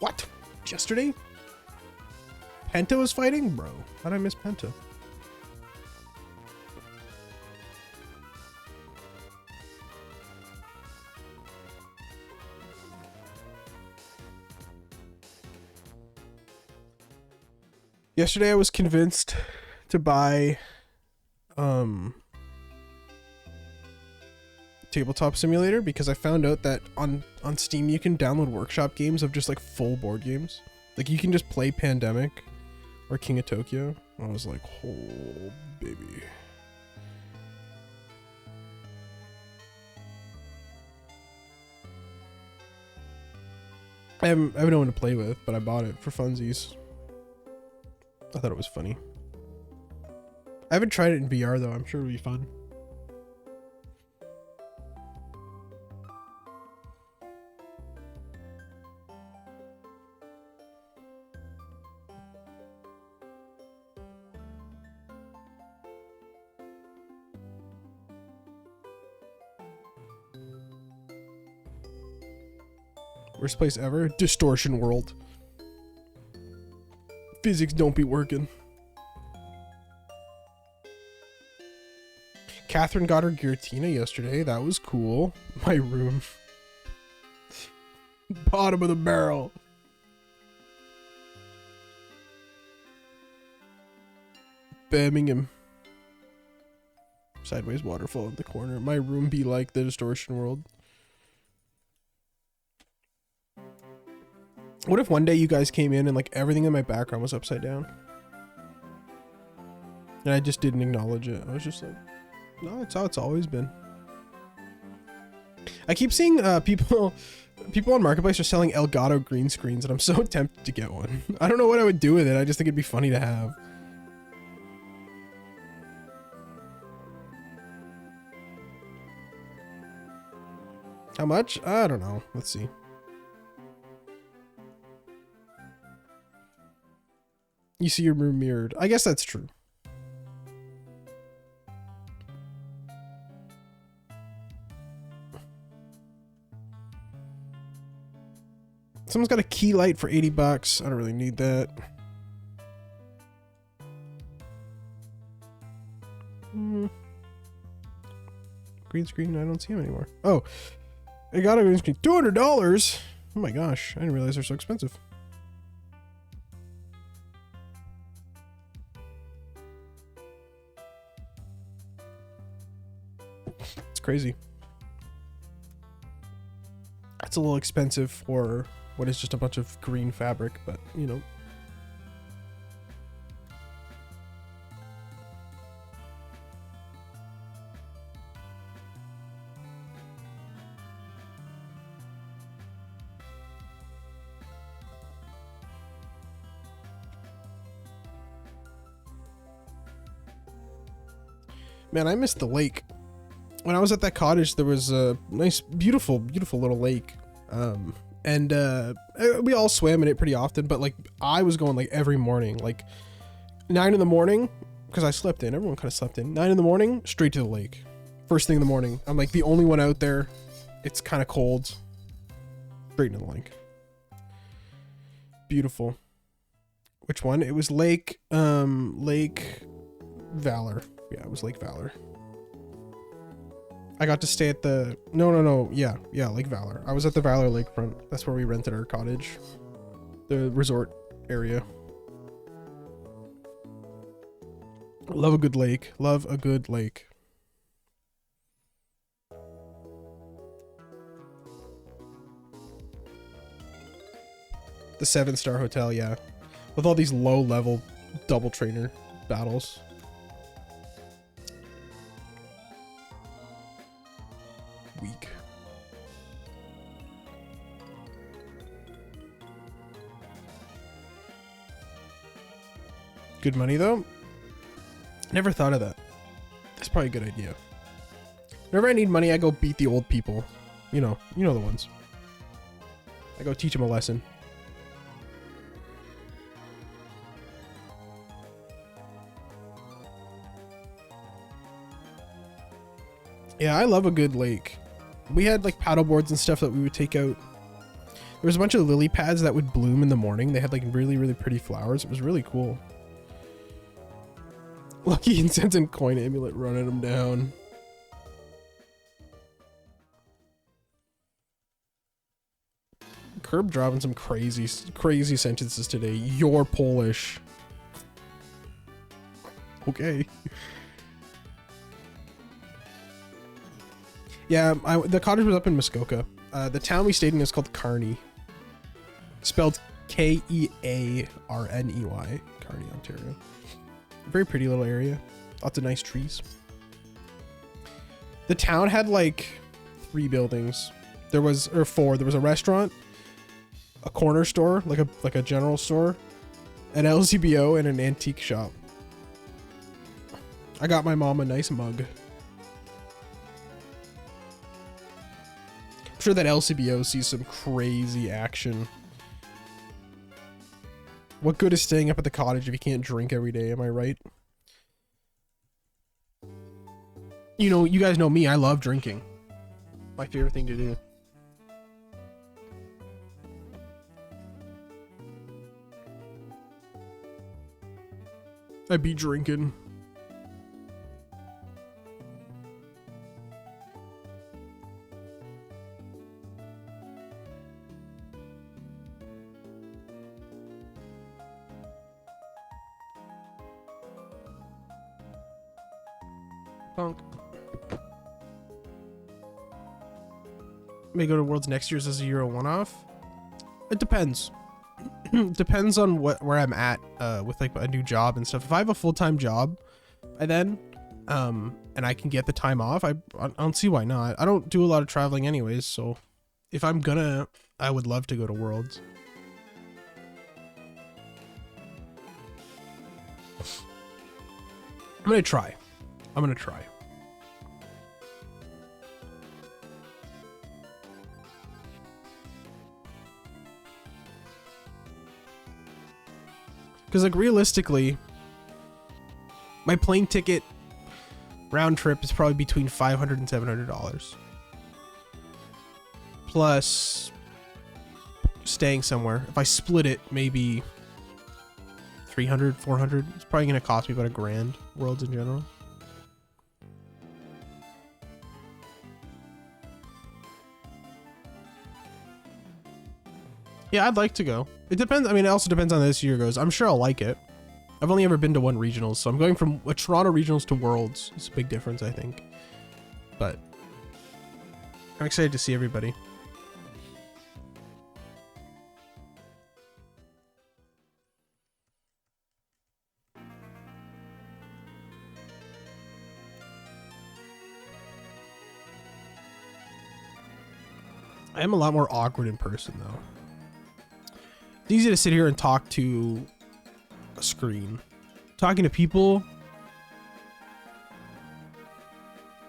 What? Yesterday? Penta was fighting? Bro, how did I miss Penta? Yesterday I was convinced to buy Tabletop Simulator because I found out that on Steam you can download workshop games of just like full board games. Like you can just play Pandemic or King of Tokyo. I was like, oh baby. I have no one to play with, but I bought it for funsies. I thought it was funny. I haven't tried it in VR though. I'm sure it'll be fun. Worst place ever? Distortion World. Physics don't be working. Catherine got her Giratina yesterday. That was cool. My room. Bottom of the barrel. Birmingham. Sideways waterfall in the corner. My room be like the Distortion World. What if one day you guys came in and like everything in my background was upside down? And I just didn't acknowledge it. I was just like, no, it's how it's always been. I keep seeing people on Marketplace are selling Elgato green screens and I'm so tempted to get one. I don't know what I would do with it. I just think it'd be funny to have. How much? I don't know. Let's see. You see your room mirrored. I guess that's true. Someone's got a key light for 80 bucks. I don't really need that. Green screen. I don't see him anymore. Oh, I got a green screen. $200. Oh my gosh. I didn't realize they're so expensive. It's crazy. That's a little expensive for what is just a bunch of green fabric, but you know. Man, I missed the lake. When I was at that cottage, there was a nice, beautiful little lake. And we all swam in it pretty often, but like I was going like every morning, like 9 in the morning, because I slept in. Everyone kind of slept in. 9 in the morning, straight to the lake. First thing in the morning. I'm like the only one out there. It's kind of cold. Straight into the lake. Beautiful. Which one? It was Lake Valor. Yeah, it was Lake Valor. I got to stay at the... No. Yeah, Lake Valor. I was at the Valor Lakefront. That's where we rented our cottage. The resort area. Love a good lake. Love a good lake. The 7-star hotel, yeah. With all these low-level double trainer battles. Weak. Good money though? Never thought of that. That's probably a good idea. Whenever I need money, I go beat the old people. You know the ones. I go teach them a lesson. Yeah, I love a good lake. We had like paddle boards and stuff that we would take out. There was a bunch of lily pads that would bloom in the morning. They had like really, really pretty flowers. It was really cool. Lucky incense and coin amulet running them down. Curb dropping some crazy sentences today. You're Polish. Okay. Yeah, the cottage was up in Muskoka. The town we stayed in is called Kearney. Spelled Kearney. Kearney, Ontario. Very pretty little area. Lots of nice trees. The town had like 3 buildings. There was, or 4. There was a restaurant, a corner store, like a general store, an LCBO, and an antique shop. I got my mom a nice mug. I'm sure that LCBO sees some crazy action. What good is staying up at the cottage if you can't drink every day? Am I right? You know, you guys know me. I love drinking. My favorite thing to do. I be drinking. Punk. May go to Worlds next year as a Euro one-off. It depends. Depends on where I'm at with like a new job and stuff. If I have a full-time job by then, and I can get the time off, I don't see why not. I don't do a lot of traveling anyways, so if I'm gonna, I would love to go to Worlds. I'm gonna try. Because like realistically, my plane ticket round trip is probably between $500 and $700. Plus staying somewhere. If I split it, maybe $300, $400. It's probably going to cost me about $1,000, Worlds in general. Yeah, I'd like to go. It depends. I mean, it also depends on how this year goes. I'm sure I'll like it. I've only ever been to one regionals, so I'm going from a Toronto regionals to Worlds. It's a big difference, I think. But I'm excited to see everybody. I am a lot more awkward in person, though. It's easy to sit here and talk to a screen. Talking to people,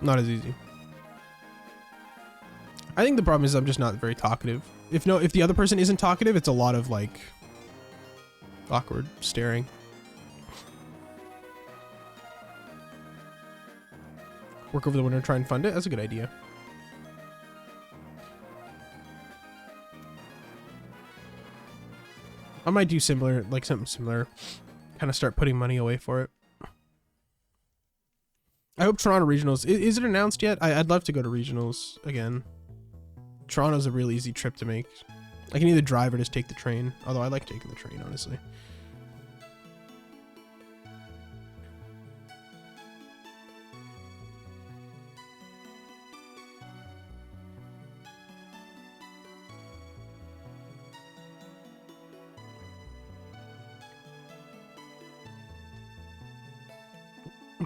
not as easy. I think the problem is I'm just not very talkative. If the other person isn't talkative, it's a lot of like awkward staring. Work over the winter, try and fund it. That's a good idea. I might do similar, like something similar. Kind of start putting money away for it. I hope Toronto Regionals... Is it announced yet? I'd love to go to Regionals again. Toronto's a real easy trip to make. I can either drive or just take the train. Although I like taking the train, honestly.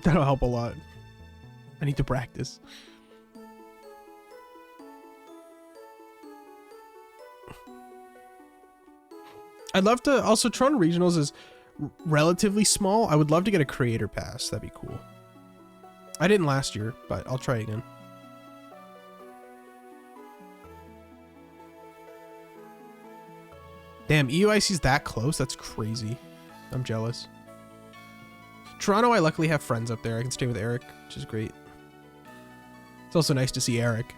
That'll help a lot. I need to practice. I'd love to... Also, Toronto Regionals is relatively small. I would love to get a creator pass. That'd be cool. I didn't last year, but I'll try again. Damn, EUIC's that close? That's crazy. I'm jealous. Toronto, I luckily have friends up there. I can stay with Eric, which is great. It's also nice to see Eric.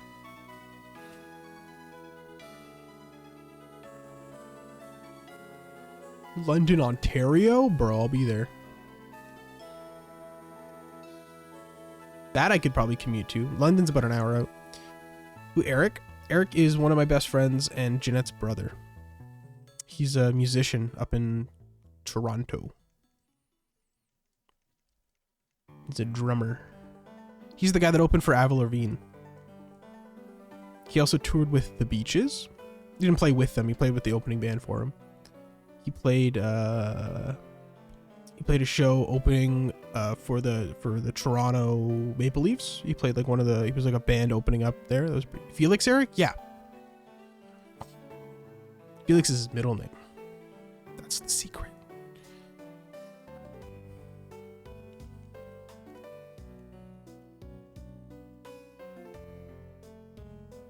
London, Ontario? Bro, I'll be there. That I could probably commute to. London's about an hour out. Who, Eric? Eric is one of my best friends and Jeanette's brother. He's a musician up in Toronto. He's a drummer. He's the guy that opened for Avril Lavigne. He also toured with The Beaches. He didn't play with them. He played with the opening band for him. He played a show opening for the Toronto Maple Leafs. He played like he was like a band opening up there. That was Felix, Eric? Yeah. Felix is his middle name. That's the secret.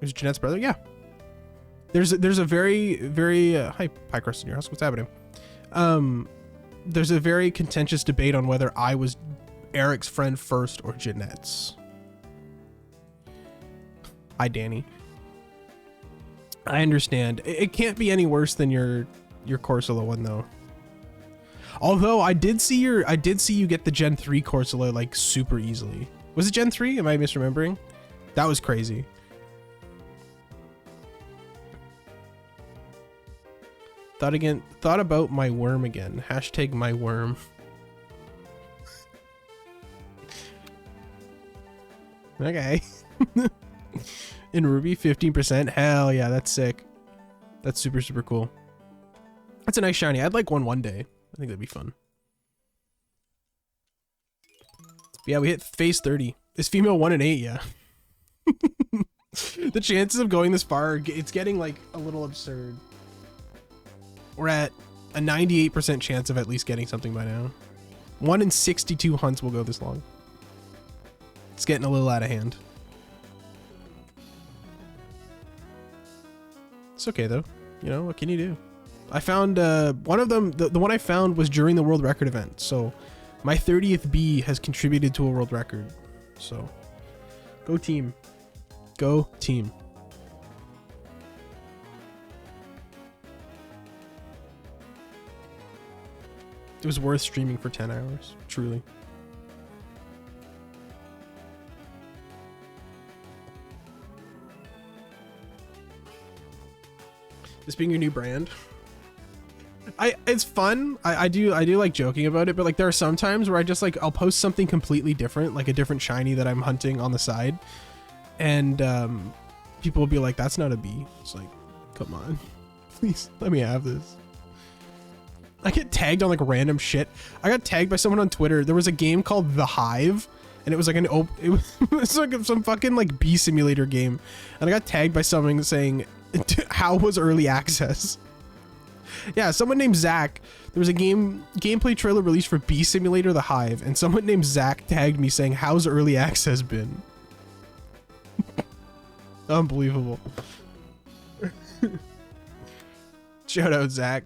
There's Jeanette's brother? Yeah. There's a very, very hi Pie Crust in your house. What's happening? There's a very contentious debate on whether I was Eric's friend first or Jeanette's. Hi, Danny. I understand. It can't be any worse than your Corsola one though. Although I did see you get the Gen 3 Corsola like super easily. Was it Gen 3? Am I misremembering? That was crazy. Thought about my worm again. Hashtag my worm. Okay. In Ruby, 15%. Hell yeah, that's sick. That's super, super cool. That's a nice shiny. I'd like one day. I think that'd be fun. Yeah, we hit phase 30. Is female 1 in 8? Yeah. The chances of going this far, it's getting like a little absurd. We're at a 98% chance of at least getting something by now. 1 in 62 hunts will go this long. It's getting a little out of hand. It's okay though. You know, what can you do? I found one of them, the one I found was during the world record event. So my 30th bee has contributed to a world record. So go team. Go team. It was worth streaming for 10 hours, truly. This being your new brand, it's fun. I do like joking about it, but like there are some times where I just like I'll post something completely different, like a different shiny that I'm hunting on the side, and people will be like, "That's not a bee." It's like, come on, please let me have this. I get tagged on like random shit. I got tagged by someone on Twitter. There was a game called The Hive, and it was like it was like some fucking like bee simulator game, and I got tagged by someone saying, "How was early access?" Yeah, someone named Zach. There was a gameplay trailer released for Bee Simulator The Hive, and someone named Zach tagged me saying, "How's early access been?" Unbelievable. Shout out Zach.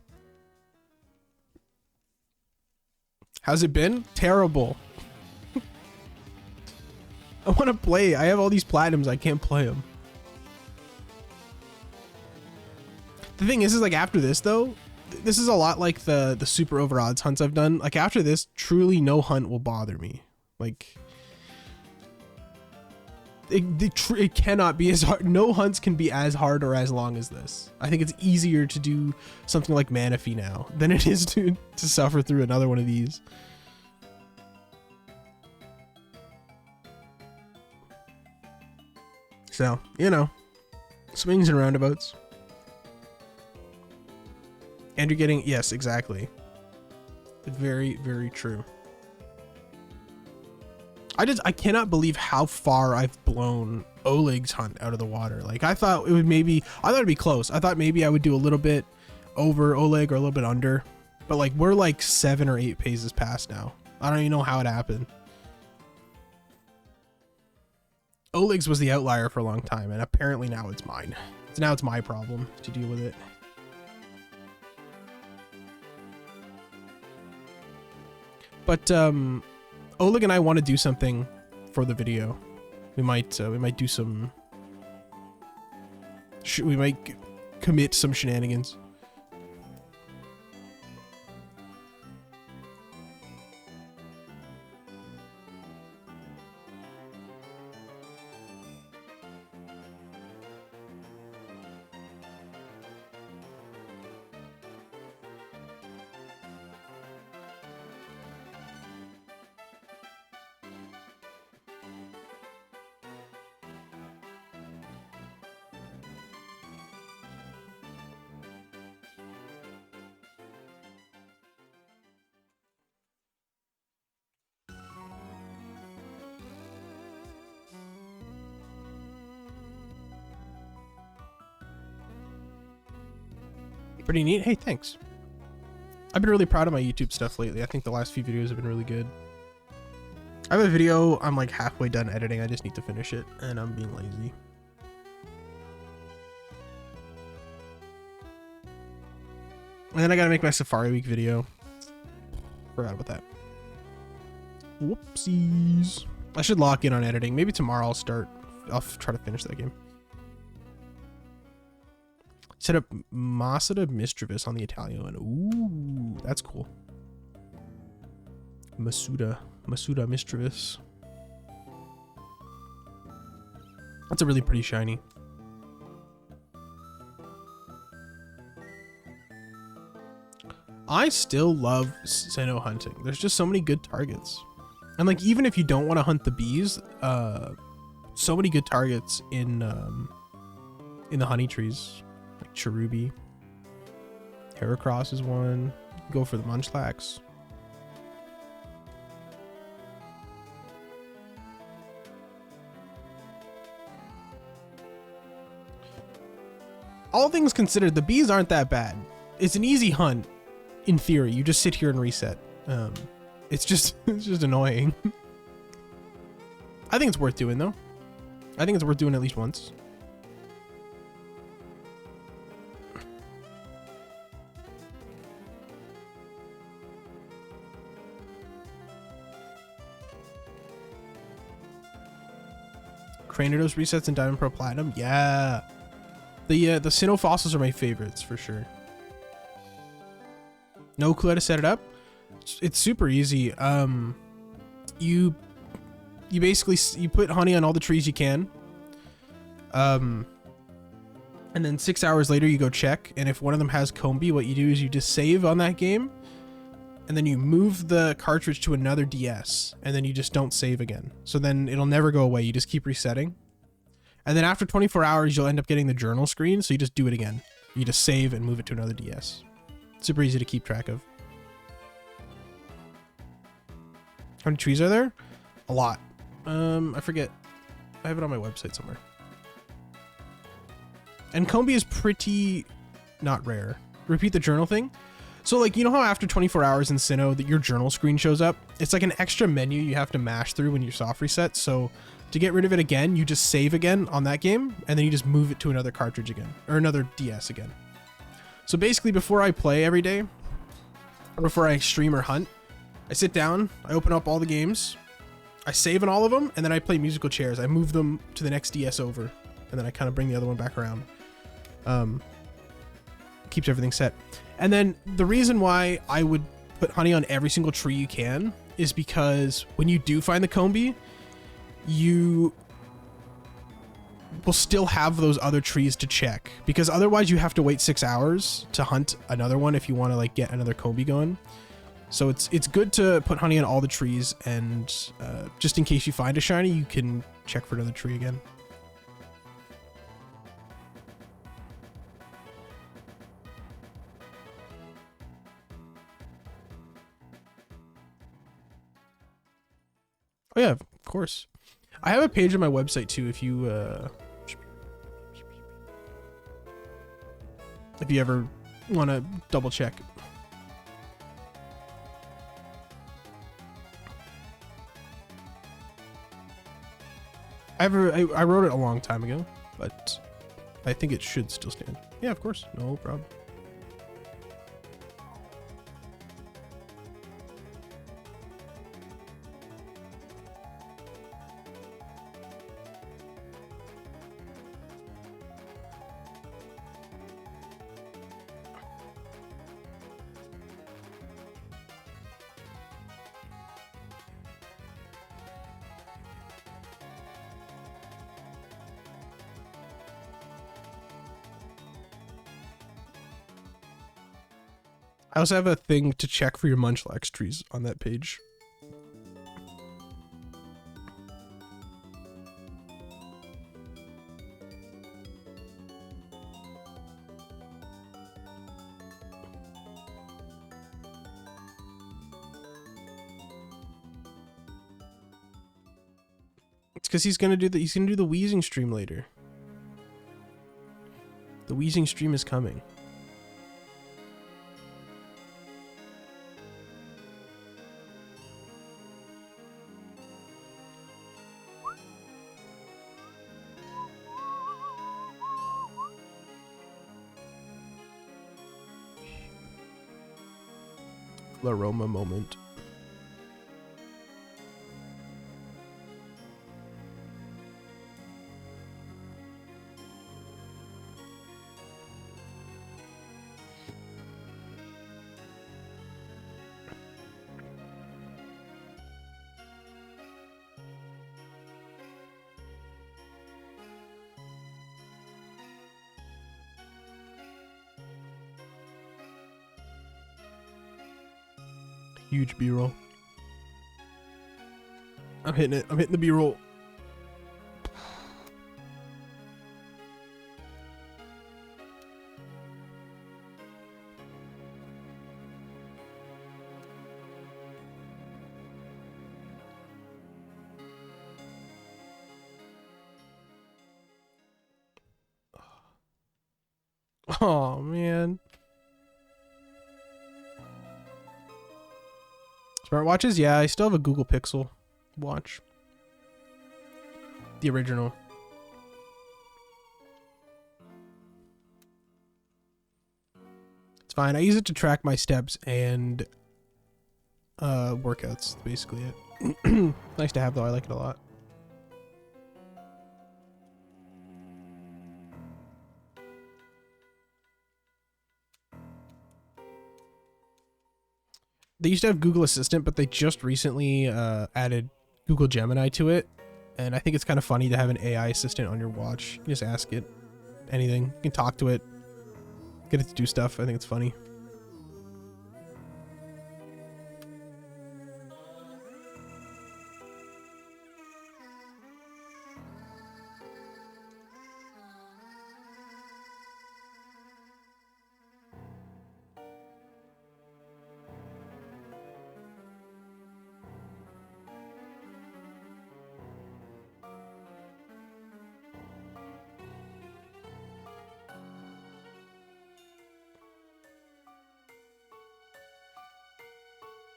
How's it been? Terrible. I want to play. I have all these platinums. I can't play them. The thing is like after this though, this is a lot like the super over odds hunts I've done. Like after this, truly no hunt will bother me. Like it cannot be as hard. No hunts can be as hard or as long as this. I think it's easier to do something like Manaphy now than it is to suffer through another one of these. So, you know, swings and roundabouts. And you're getting, yes, exactly. Very, very true. I cannot believe how far I've blown Oleg's hunt out of the water. Like I thought it'd be close. I thought maybe I would do a little bit over Oleg or a little bit under, but like we're like 7 or 8 paces past now. I don't even know how it happened. Oleg's was the outlier for a long time, and apparently now it's mine. So now it's my problem to deal with it. But Oleg and I want to do something for the video. We might do some. We might commit some shenanigans. Pretty neat. Hey, thanks. I've been really proud of my YouTube stuff lately. I think the last few videos have been really good. I have a video I'm like halfway done editing. I just need to finish it, and I'm being lazy. And then I gotta make my Safari Week video. Forgot about that. Whoopsies. I should lock in on editing. Maybe tomorrow I'll start. I'll try to finish that game. Set up Masada Mischievous on the Italian one. Ooh, that's cool. Masuda Mischievous. That's a really pretty shiny. I still love Sinnoh hunting. There's just so many good targets. And like, even if you don't want to hunt the bees, so many good targets in the honey trees. Like Cherubi. Heracross is one. Go for the Munchlax. All things considered, the bees aren't that bad. It's an easy hunt, in theory. You just sit here and reset. It's just annoying. I think it's worth doing though. I think it's worth doing at least once. Cranidos resets in Diamond Pro Platinum. Yeah. The Sinnoh fossils are my favorites for sure. No clue how to set it up. It's super easy. You basically you put honey on all the trees you can. And then 6 hours later you go check, and if one of them has Combee, what you do is you just save on that game, and then you move the cartridge to another DS, and then you just don't save again. So then it'll never go away. You just keep resetting. And then after 24 hours, you'll end up getting the journal screen, so you just do it again. You just save and move it to another DS. Super easy to keep track of. How many trees are there? A lot. I forget. I have it on my website somewhere. And Combee is pretty not rare. Repeat the journal thing. So like, you know how after 24 hours in Sinnoh that your journal screen shows up? It's like an extra menu you have to mash through when you soft reset. So to get rid of it again, you just save again on that game, and then you just move it to another cartridge again, or another DS again. So basically, before I play every day, or before I stream or hunt, I sit down, I open up all the games, I save in all of them, and then I play musical chairs. I move them to the next DS over, and then I kind of bring the other one back around. Keeps everything set. And then the reason why I would put honey on every single tree you can is because when you do find the Combee, you will still have those other trees to check, because otherwise you have to wait 6 hours to hunt another one if you want to like get another Combee going. So it's good to put honey on all the trees, and just in case you find a shiny, you can check for another tree again. Oh yeah, of course. I have a page on my website too if you ever want to double check. I wrote it a long time ago, but I think it should still stand. Yeah, of course. No problem. I also have a thing to check for your munchlax trees on that page. It's because he's gonna do the wheezing stream later. The wheezing stream is coming. Aroma moment. Huge B-roll. I'm hitting it. I'm hitting the B-roll. Oh, man. Smartwatches? Yeah, I still have a Google Pixel watch. The original. It's fine. I use it to track my steps and workouts. That's basically it. Nice to have though. I like it a lot. They used to have Google Assistant, but they just recently added Google Gemini to it. And I think it's kind of funny to have an AI assistant on your watch. You can just ask it anything. You can talk to it. Get it to do stuff. I think it's funny.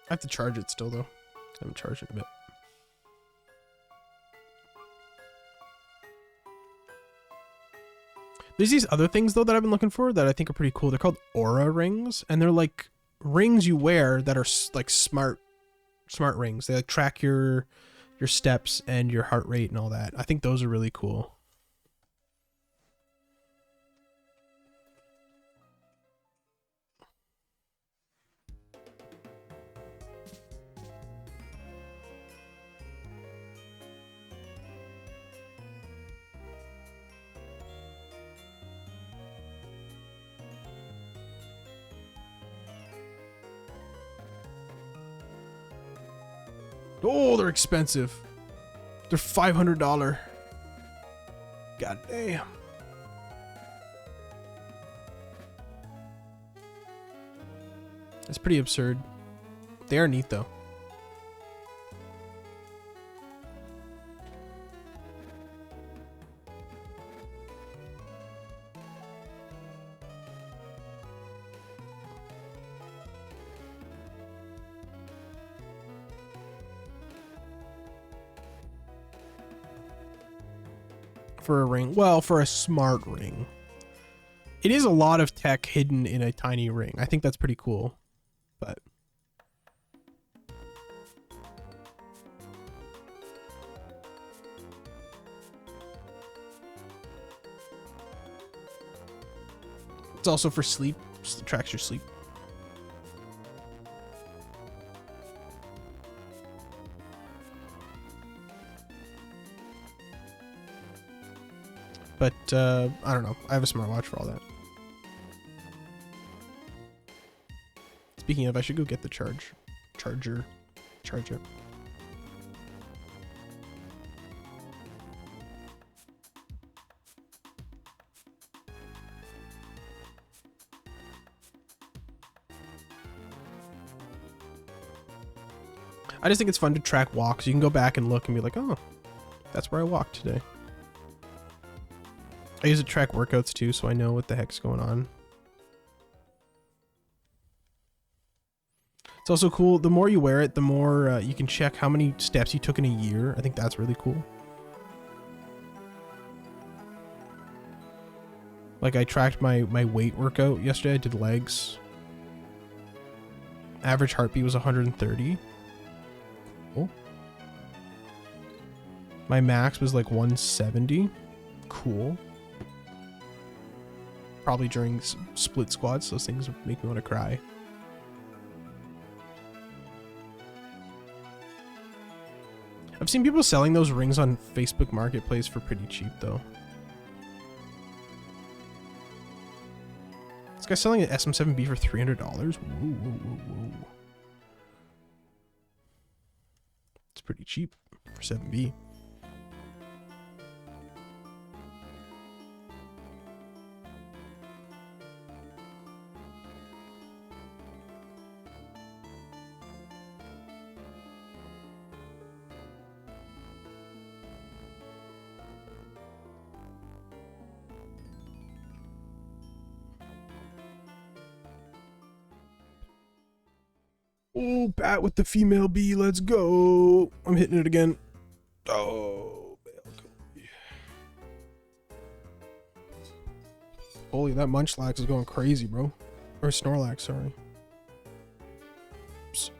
I have to charge it still, though. I haven't charged it in a bit. There's these other things, though, that I've been looking for that I think are pretty cool. They're called Aura rings, and they're like rings you wear that are like smart rings. They like track your steps and your heart rate and all that. I think those are really cool. Oh, they're expensive. They're $500. God damn. That's pretty absurd. They are neat, though. For a ring. Well, for a smart ring. It is a lot of tech hidden in a tiny ring. I think that's pretty cool. But it's also for sleep. Just tracks your sleep. But, I don't know. I have a smartwatch for all that. Speaking of, I should go get the charger. I just think it's fun to track walks. You can go back and look and be like, oh, that's where I walked today. I use it to track workouts too, so I know what the heck's going on. It's also cool. The more you wear it, the more you can check how many steps you took in a year. I think that's really cool. Like I tracked my weight workout yesterday. I did legs. Average heartbeat was 130. Cool. My max was like 170. Cool. Probably during split squats. Those things make me want to cry. I've seen people selling those rings on Facebook Marketplace for pretty cheap though. This guy's selling an SM7B for $300. Whoa. It's pretty cheap for 7B. Oh, bat with the female bee. Let's go. I'm hitting it again. Oh, holy, that Munchlax is going crazy, bro. Or Snorlax, sorry. Oops.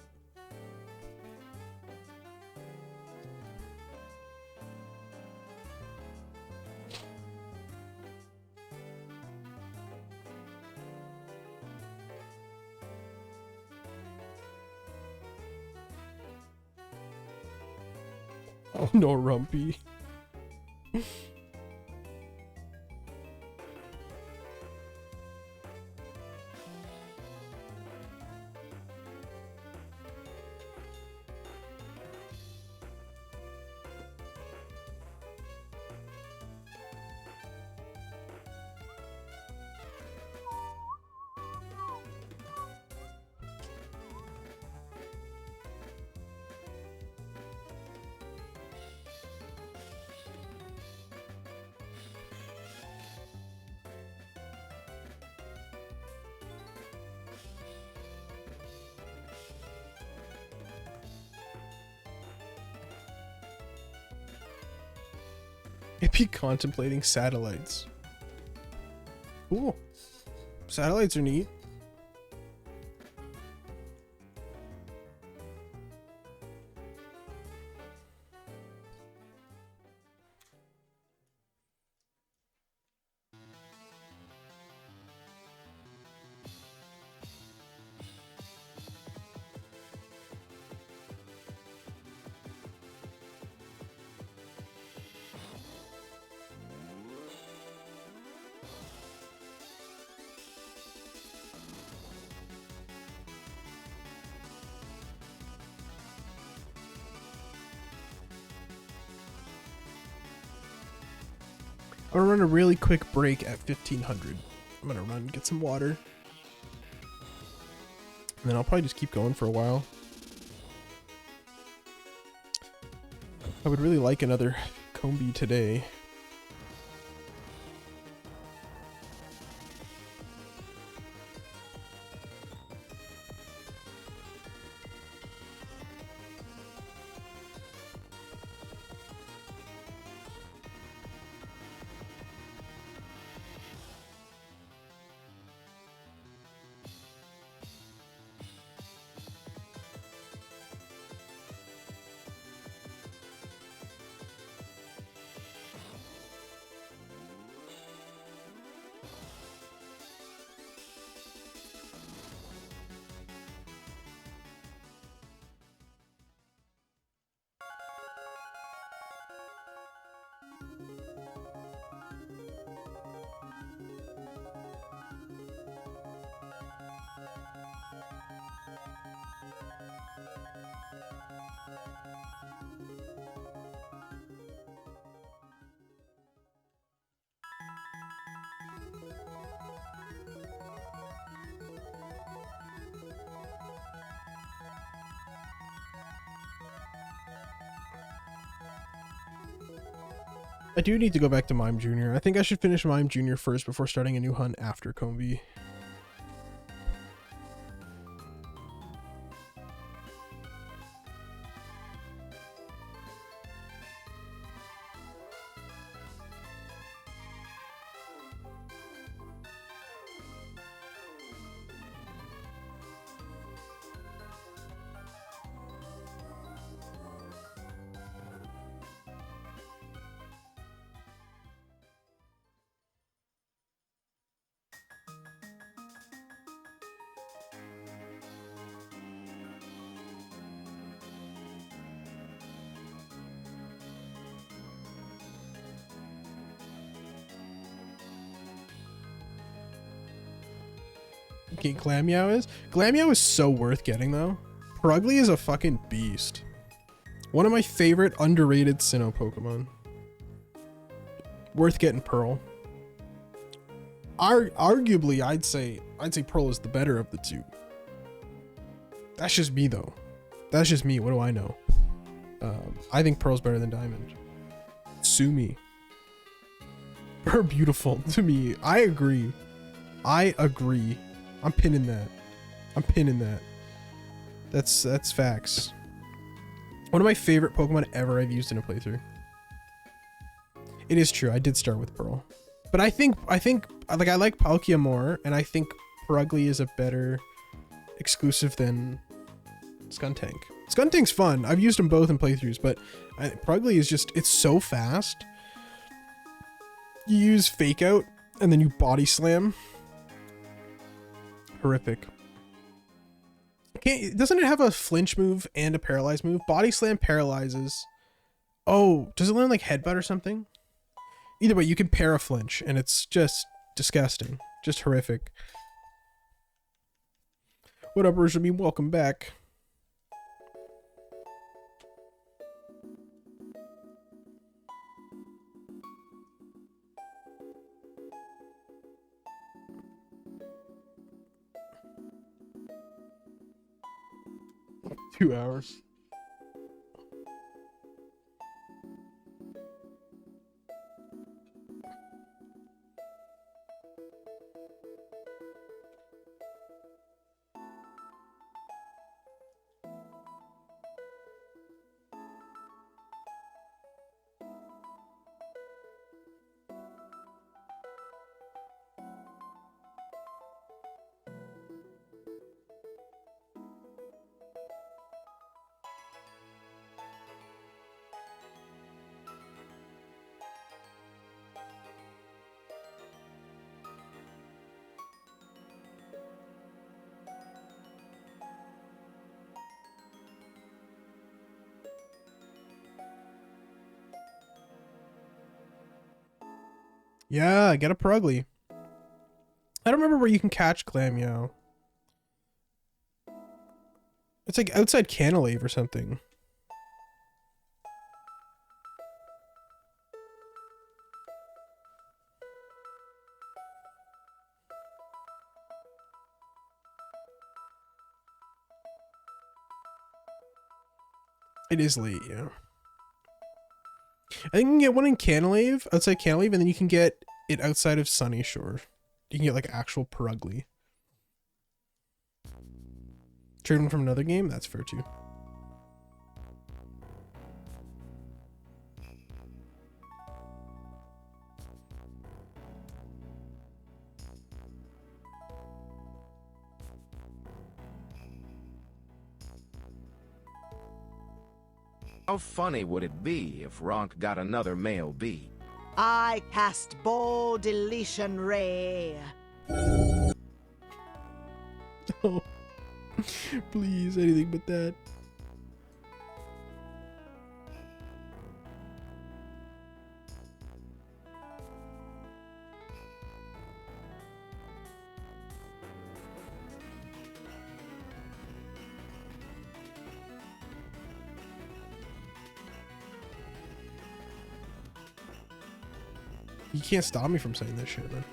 Oh no, Rumpy. It'd be contemplating satellites. Cool. Satellites are neat. I'm gonna run a really quick break at 1500. I'm gonna run, get some water. And then I'll probably just keep going for a while. I would really like another Combee today. do need to go back to Mime Jr. I think I should finish Mime Jr. first before starting a new hunt after Combee. Okay, Glammeow is? Glammeow is so worth getting though. Purugly is a fucking beast. One of my favorite underrated Sinnoh Pokemon. Worth getting Pearl. Arguably, I'd say Pearl is the better of the two. That's just me though. That's just me. What do I know? I think Pearl's better than Diamond. Sue me. Her beautiful to me. I agree. I'm pinning that. That's facts. One of my favorite Pokemon ever I've used in a playthrough. It is true. I did start with Pearl. But I think like I like Palkia more, and I think Purugly is a better exclusive than Skuntank. Skuntank's fun. I've used them both in playthroughs, but Purugly is just, it's so fast. You use Fake Out and then you Body Slam. Horrific. Doesn't it have a flinch move and a paralyze move? Body Slam paralyzes. Oh, does it learn like Headbutt or something? Either way, you can para flinch, and it's just disgusting. Just horrific. What up, Rajami? Welcome back. Two hours. Yeah, get a Purugly. I don't remember where you can catch Glammeow. It's like outside Canalave or something. It is late, yeah. I think you can get one in Canalave, outside Canalave, and then you can get it outside of Sunny Shore. You can get like actual Purugly. Trade one from another game? That's fair too.
How funny would it be if Ronk got another male bee?
I cast Bold Deletion Ray.
Oh, please, anything but that. You can't stop me from saying this shit, man.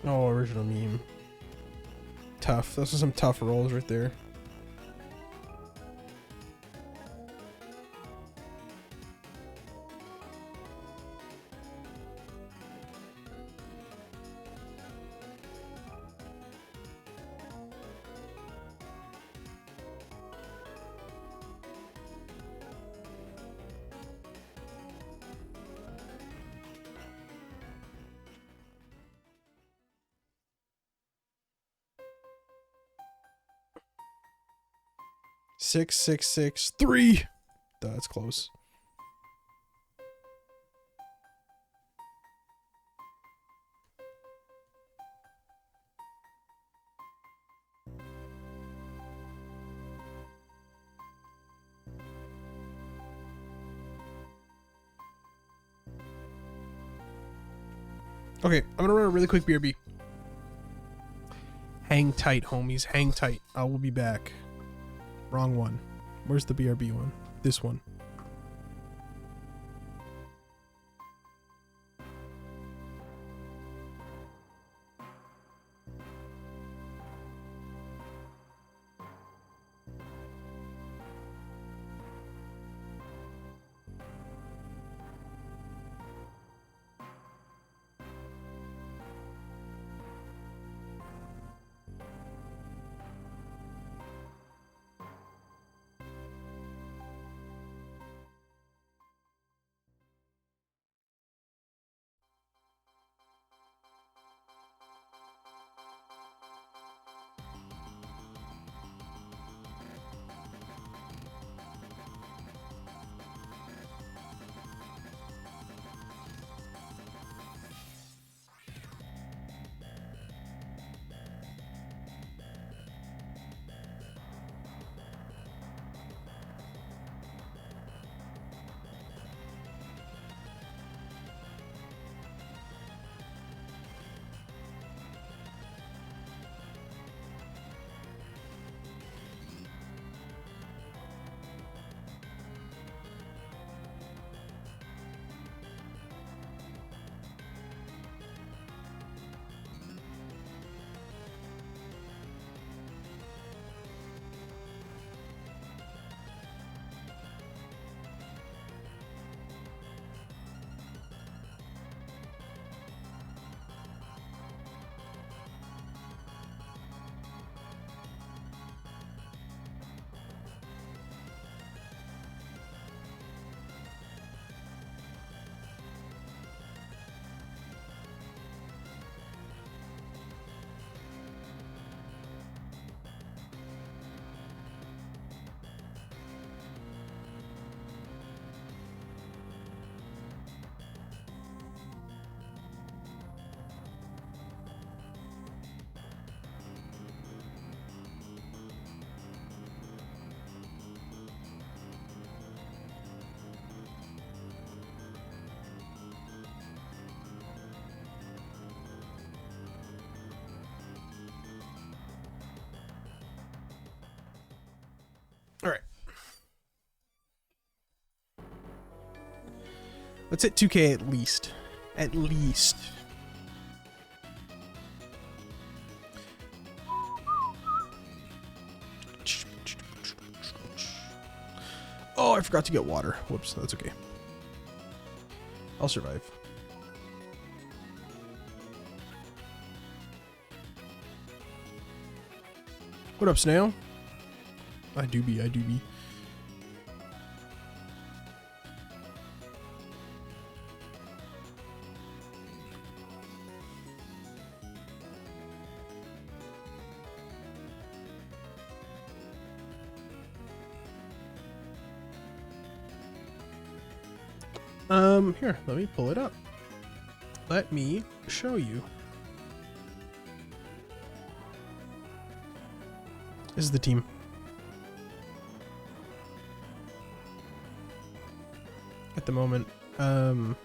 Oh, original meme. Tough. Those are some tough rolls right there. Six, 6, 6, 3. That's close. Okay, I'm gonna run a really quick BRB. Hang tight, homies. Hang tight. I will be back. Wrong one. Where's the BRB one? This one. All right. Let's hit 2K at least. At least. Oh, I forgot to get water. Whoops, that's okay. I'll survive. What up, Snail? I do be. Here, let me pull it up. Let me show you. This is the team. At the moment. The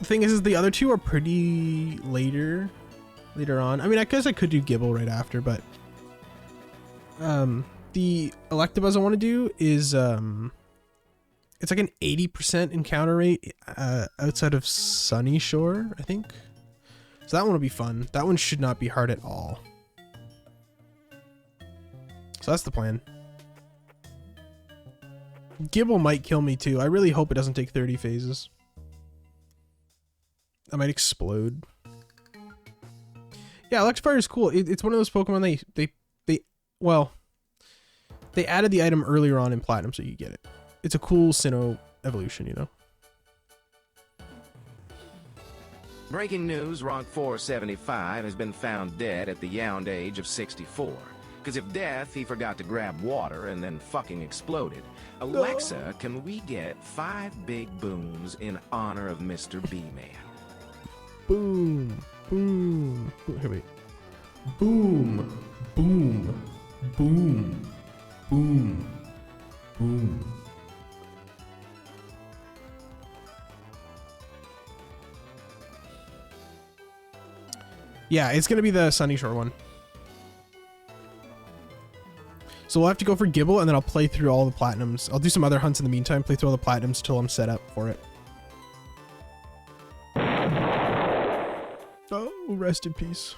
thing is the other two are pretty later on. I mean, I guess I could do Gibble right after, but the Electabuzz I want to do is It's like an 80% encounter rate outside of Sunny Shore, I think. So that one will be fun. That one should not be hard at all. So that's the plan. Gibble might kill me too. I really hope it doesn't take 30 phases. I might explode. Yeah, Electivire is cool. It's one of those Pokemon they added the item earlier on in Platinum, so you get it. It's a cool Sinnoh evolution, you know.
Breaking news, Ronk 475 has been found dead at the yound age of 64. Because if death, he forgot to grab water and then fucking exploded. Alexa, can we get 5 big booms in honor of Mr. B-Man?
Boom, boom, boom. Here, wait. Boom, boom, boom, boom, boom. Yeah, it's gonna be the Sunny Shore one. So we'll have to go for Gibble, and then I'll play through all the Platinums. I'll do some other hunts in the meantime, play through all the Platinums till I'm set up for it. Oh, rest in peace.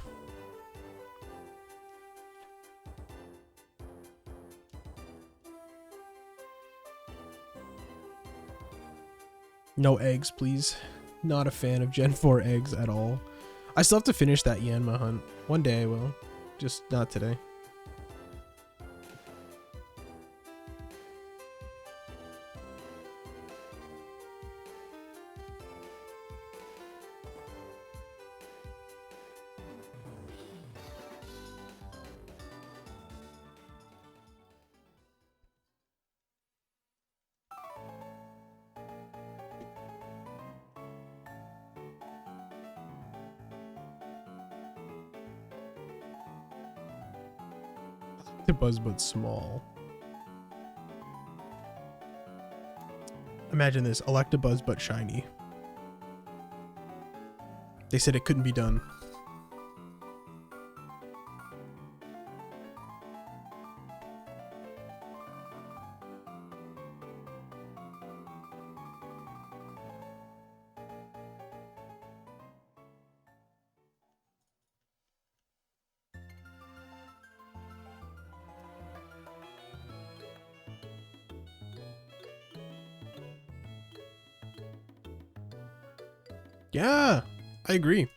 No eggs, please. Not a fan of Gen 4 eggs at all. I still have to finish that Yanma hunt. One day I will. Just not today. Buzzbud small. Imagine this, Electabuzz but shiny. They said it couldn't be done. Yeah, I agree.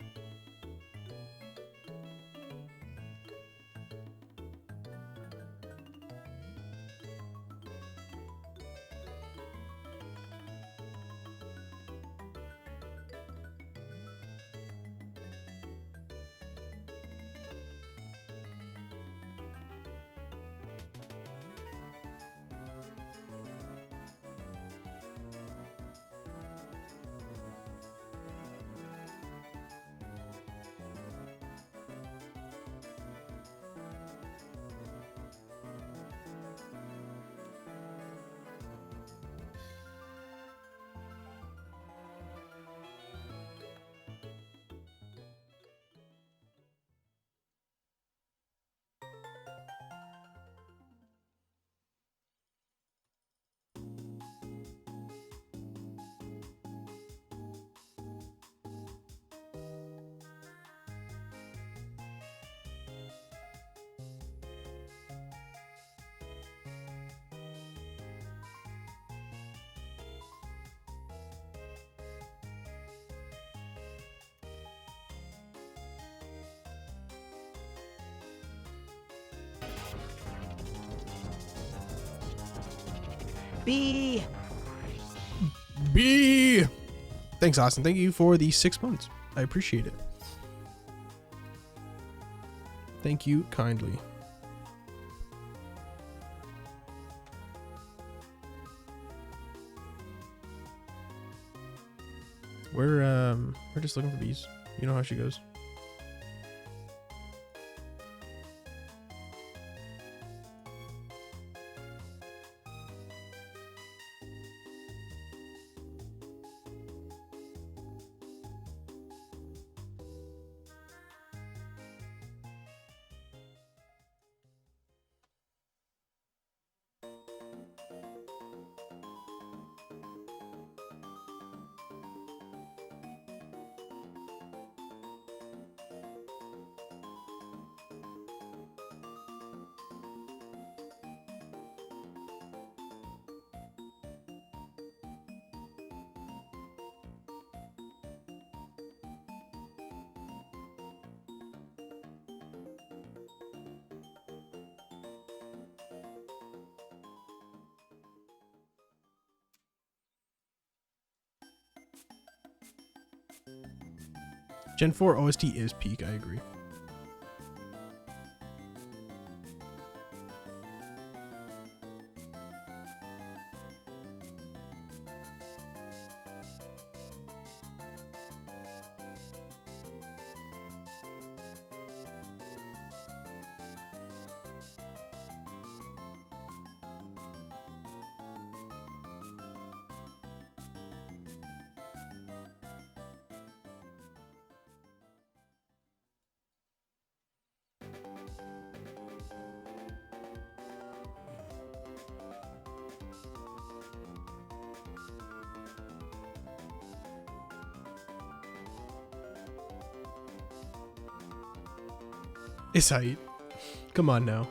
B.
B. Thanks, Austin. Thank you for the 6 months. I appreciate it. Thank you kindly. We're just looking for bees. You know how she goes. Gen 4 OST is peak, I agree. It's height. Come on now.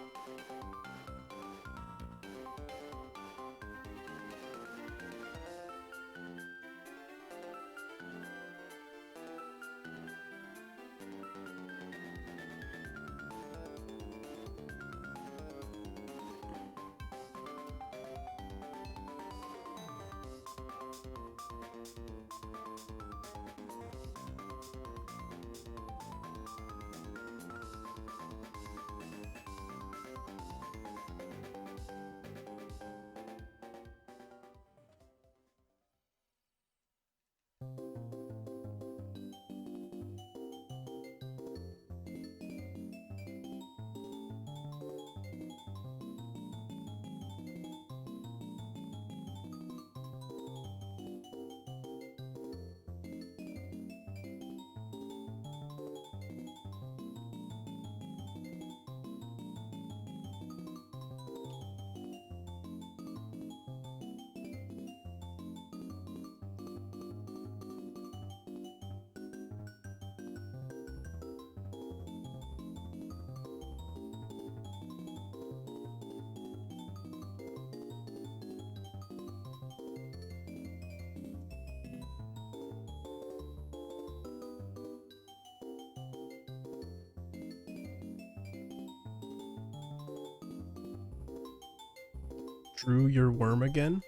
Drew your worm again?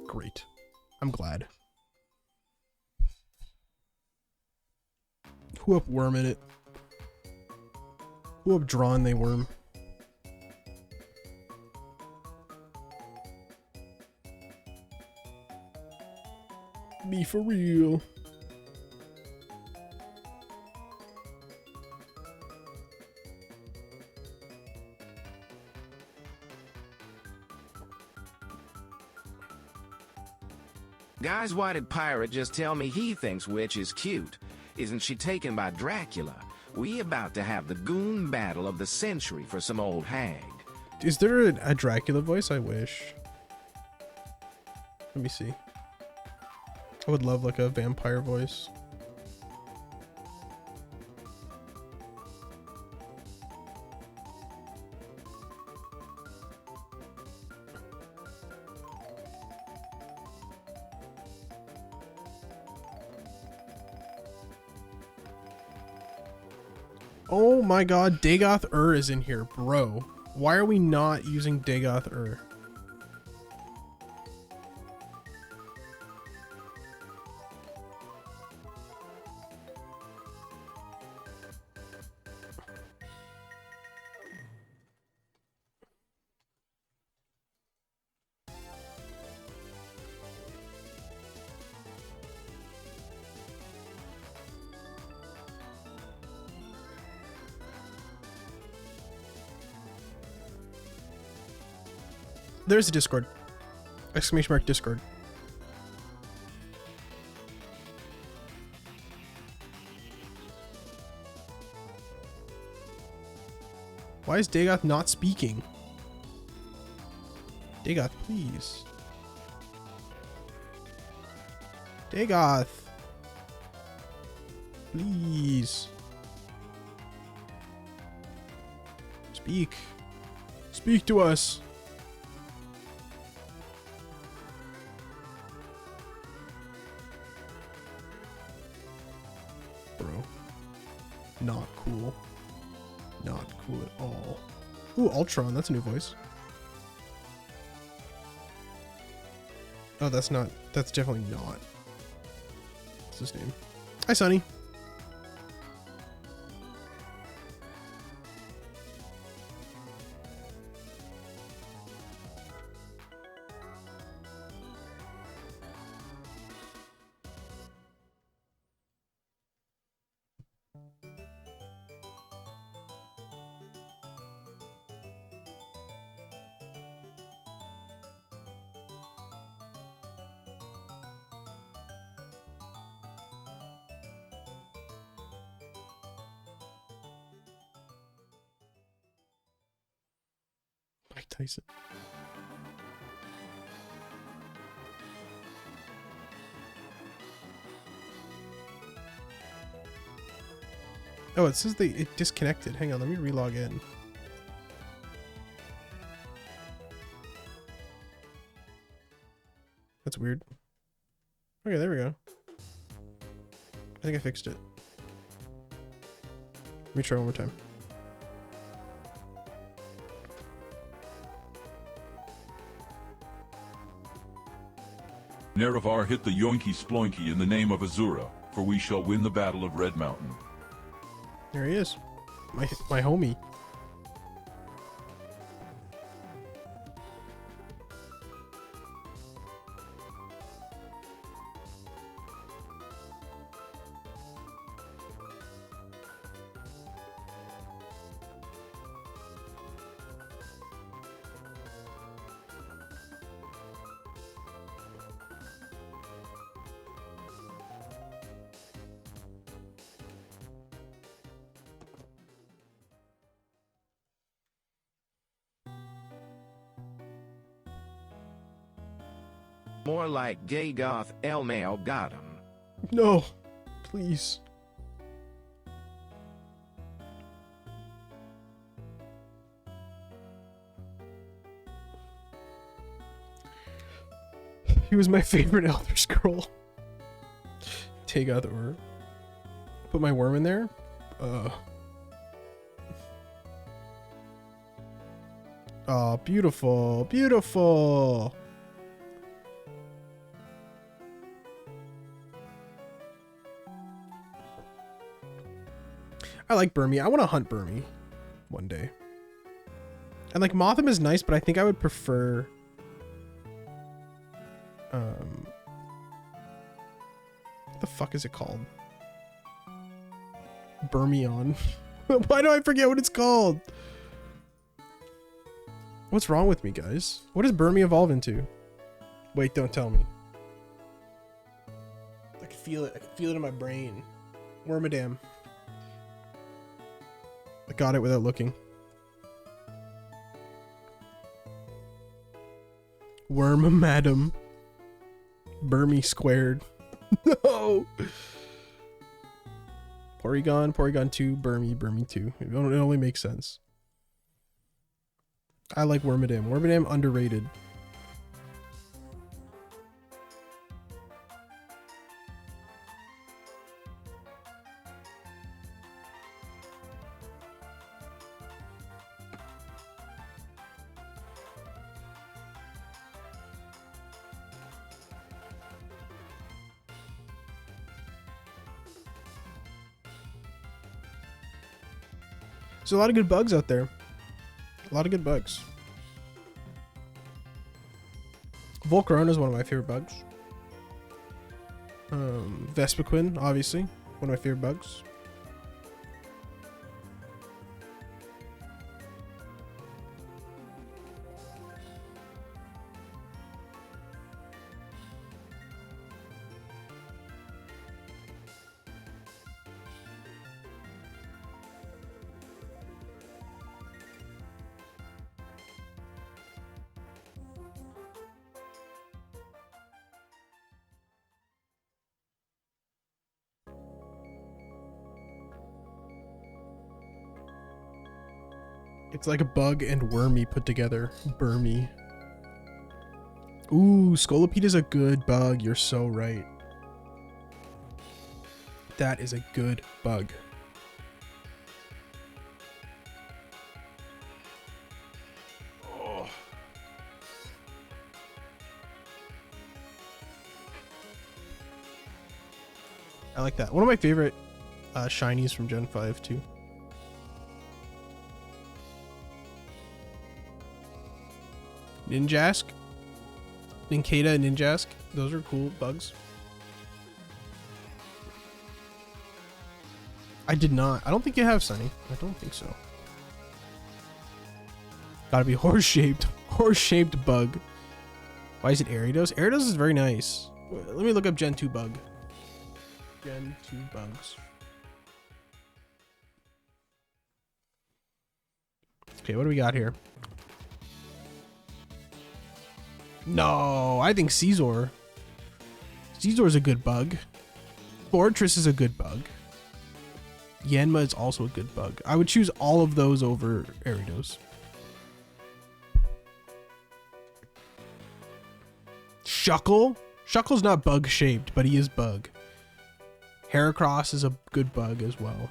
Great. I'm glad. Who up worm in it? Who up drawn they worm? Be for real.
Guys, why did Pirate just tell me he thinks Witch is cute? Isn't she taken by Dracula? We about to have the goon battle of the century for some old hag.
Is there a Dracula voice? I wish. Let me see. I would love like a vampire voice. Oh my god, Dagoth is in here, bro. Why are we not using Dagoth There's a Discord. Exclamation mark Discord. Why is Dagoth not speaking? Dagoth, please. Dagoth. Please. Speak. Speak to us. Not cool. Not cool at all. Ooh, Ultron, that's a new voice. Oh, that's definitely not. What's his name? Hi, Sonny. Mike Tyson. Oh, it says it disconnected. Hang on, let me relog in. That's weird. Okay, there we go. I think I fixed it. Let me try one more time.
Nerevar hit the yoinky sploinky in the name of Azura, for we shall win the battle of Red Mountain.
There he is. My homie.
More like gay goth L-Mail got him.
No, please. He was my favorite Elder Scroll. Take out the worm. Put my worm in there? Oh, beautiful, beautiful. I like Burmy. I want to hunt Burmy one day. And like Motham is nice, but I think I would prefer what the fuck is it called? Burmion. Why do I forget what it's called? What's wrong with me, guys? What does Burmy evolve into? Wait, don't tell me. I can feel it. I can feel it in my brain. Wormadam. I got it without looking. Wormadam. Burmy squared. No! Porygon, Porygon 2, Burmy, Burmy 2. It only makes sense. I like Wormadam. Wormadam underrated. There's a lot of good bugs out there. A lot of good bugs. Volcarona is one of my favorite bugs. Vespiquen, obviously, one of my favorite bugs. It's like a bug and wormy put together. Burmy. Ooh, Scolipede is a good bug. You're so right. That is a good bug. Oh. I like that. One of my favorite shinies from Gen 5 too. Ninjask. Nincada and Ninjask. Those are cool bugs. I did not. I don't think you have, Sunny. I don't think so. Gotta be horse-shaped. Horse-shaped bug. Why is it Aridos? Aridos is very nice. Let me look up Gen 2 bug. Gen 2 bugs. Okay, what do we got here? No, I think Caesar. Caesar's a good bug. Fortress is a good bug. Yanma is also a good bug. I would choose all of those over Aridos. Shuckle? Shuckle's not bug shaped, but he is bug. Heracross is a good bug as well.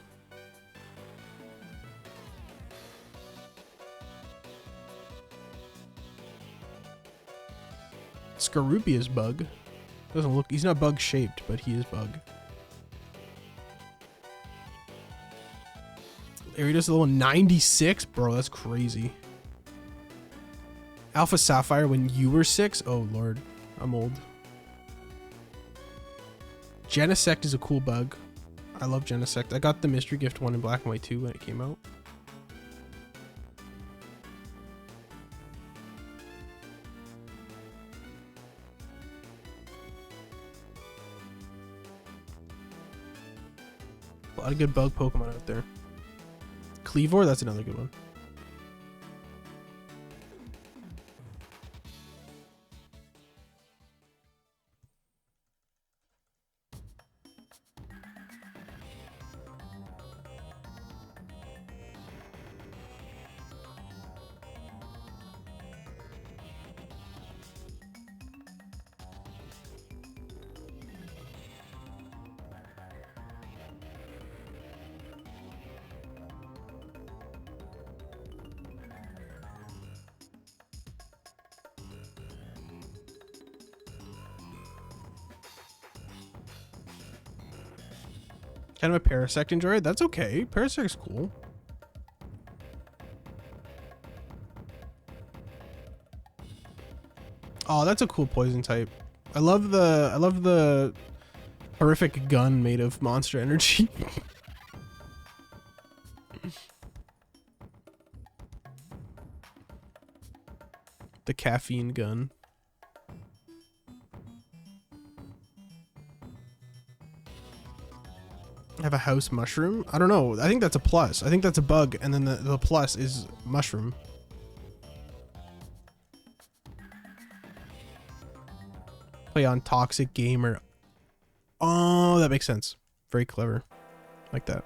Skorupi is bug. Doesn't look, he's not bug shaped, but he is bug. Aridos level 96? Bro, that's crazy. Alpha Sapphire when you were 6? Oh lord, I'm old. Genesect is a cool bug. I love Genesect. I got the Mystery Gift one in Black and White too when it came out. A lot of good bug Pokemon out there. Cleavor, that's another good one. Kind of a Parasect enjoyer. That's okay. Parasect's cool. Oh, that's a cool poison type. I love the horrific gun made of Monster Energy. The caffeine gun. Have a house mushroom? I don't know. I think that's a plus. I think that's a bug, and then the plus is mushroom. Play on Toxic Gamer. Oh, that makes sense. Very clever. Like that.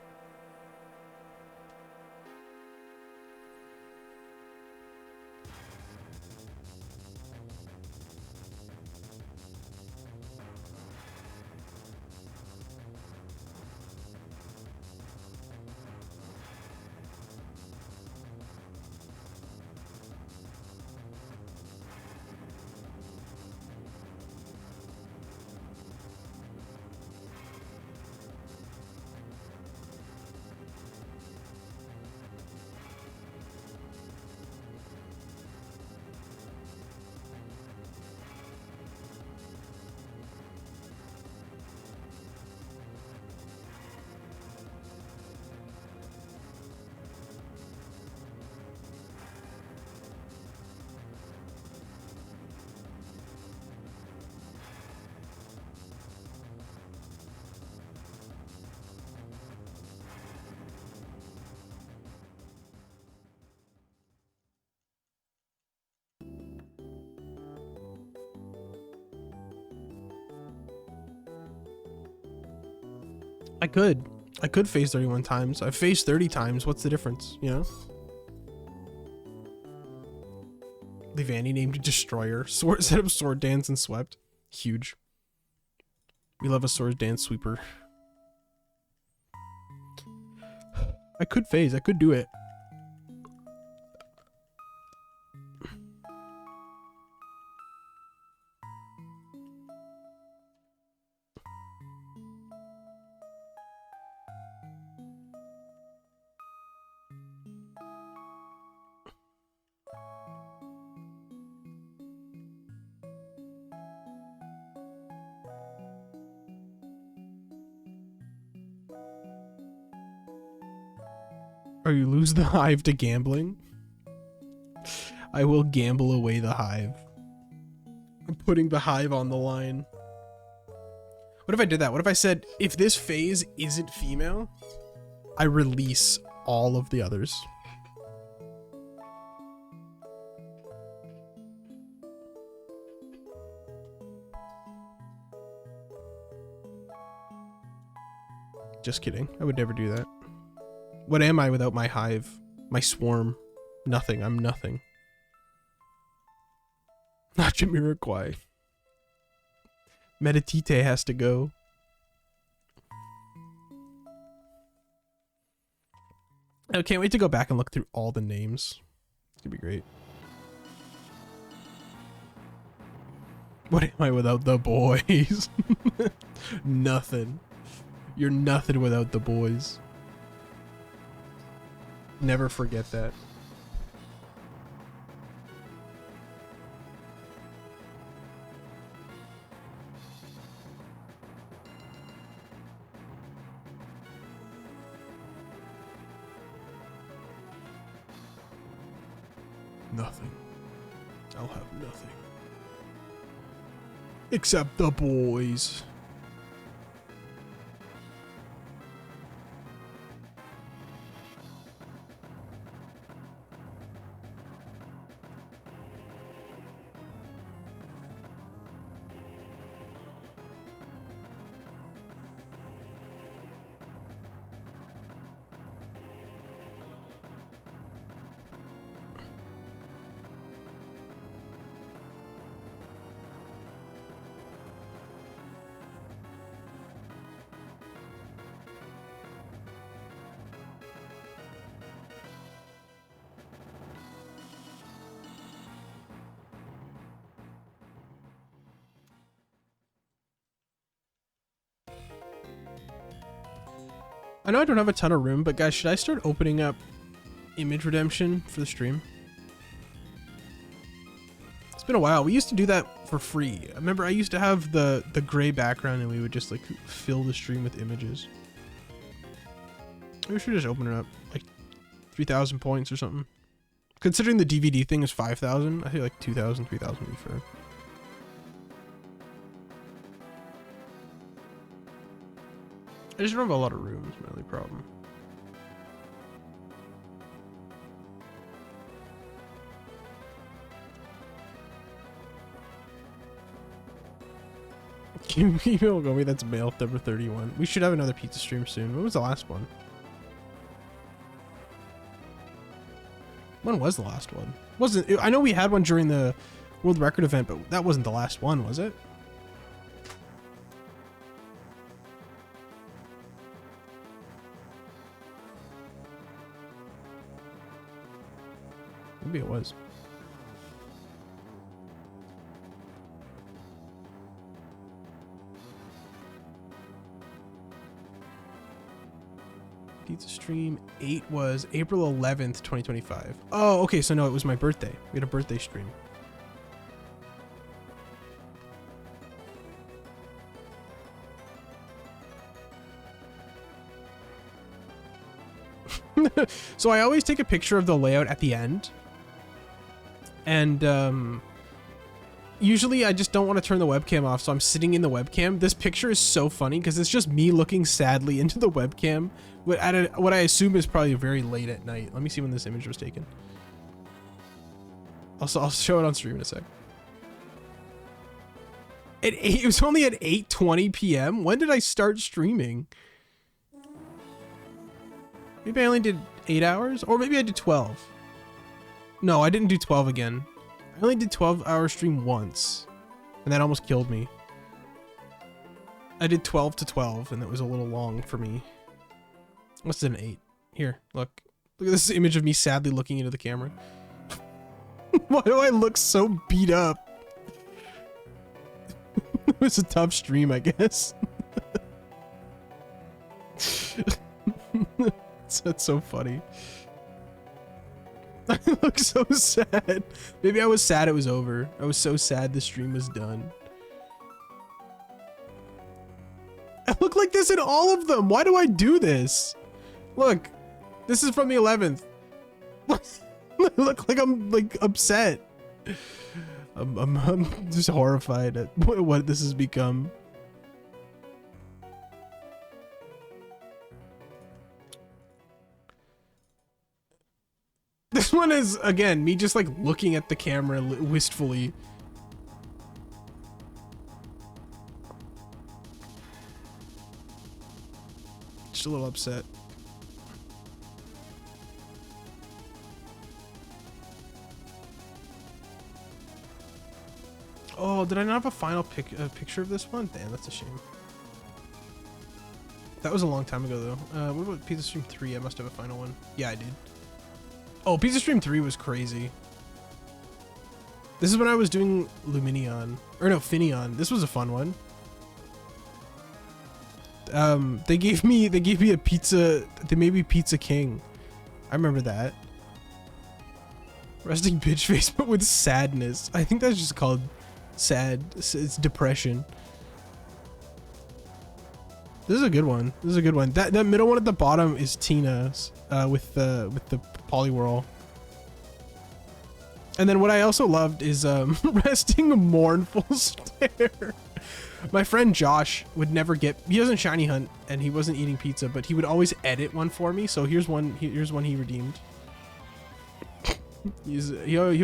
I could phase 31 times. I've phased 30 times. What's the difference, you know? Levani named Destroyer. Sword set up Sword Dance and swept. Huge. We love a Sword Dance sweeper. I could phase. I could do it. Or you lose the hive to gambling? I will gamble away the hive. I'm putting the hive on the line. What if I did that? What if I said, if this phase isn't female, I release all of the others? Just kidding. I would never do that. What am I without my hive? My swarm? Nothing. I'm nothing. Not Jamiroquai. Metatite has to go. I can't wait to go back and look through all the names. It's gonna be great. What am I without the boys? Nothing. You're nothing without the boys. Never forget that. Nothing. I'll have nothing. Except the boys. I know I don't have a ton of room, but guys, should I start opening up image redemption for the stream? It's been a while. We used to do that for free. I remember I used to have the gray background and we would just like fill the stream with images. Maybe we should just open it up like 3,000 points or something. Considering the DVD thing is 5,000, I feel like 2,000, 3,000 would be fair. I just don't have a lot of room, is my only problem. Email go me, that's male number 31. We should have another pizza stream soon. What was the last one? When was the last one? Wasn't I know we had one during the world record event, but that wasn't the last one, was it? Maybe it was. Pizza stream 8 was April 11th, 2025. Oh, okay, so no, it was my birthday. We had a birthday stream. So I always take a picture of the layout at the end. And usually I just don't want to turn the webcam off, so I'm sitting in the webcam. This picture is so funny because it's just me looking sadly into the webcam at what I assume is probably very late at night. Let me see when this image was taken. I'll show it on stream in a sec. It was only at 8:20 p.m. When did I start streaming? Maybe I only did 8 hours, or maybe I did 12. No, I didn't do 12 again. I only did 12-hour stream once, and that almost killed me. I did 12 to 12, and that was a little long for me. What's an 8? Here, look. Look at this image of me sadly looking into the camera. Why do I look so beat up? It was a tough stream, I guess. That's so funny. I look so sad. Maybe I was sad it was over. I was so sad the stream was done. I look like this in all of them. Why do I do this? Look. This is from the 11th. I look like I'm like upset. I'm just horrified at what this has become. This one is, again, me just like looking at the camera wistfully. Just a little upset. Oh, did I not have a final picture of this one? Damn, that's a shame. That was a long time ago, though. What about Pizza Stream 3? I must have a final one. Yeah, I did. Oh, Pizza Stream 3 was crazy. This is when I was doing Luminion. Or no, Finion. This was a fun one. They gave me a pizza. They made me Pizza King. I remember that. Resting bitch face, but with sadness. I think that's just called sad. It's depression. This is a good one. This is a good one. That middle one at the bottom is Tina's with the Poliwhirl. And then what I also loved is resting a mournful stare. My friend Josh would never get. He doesn't shiny hunt and he wasn't eating pizza, but he would always edit one for me. So here's one. Here's one he redeemed. He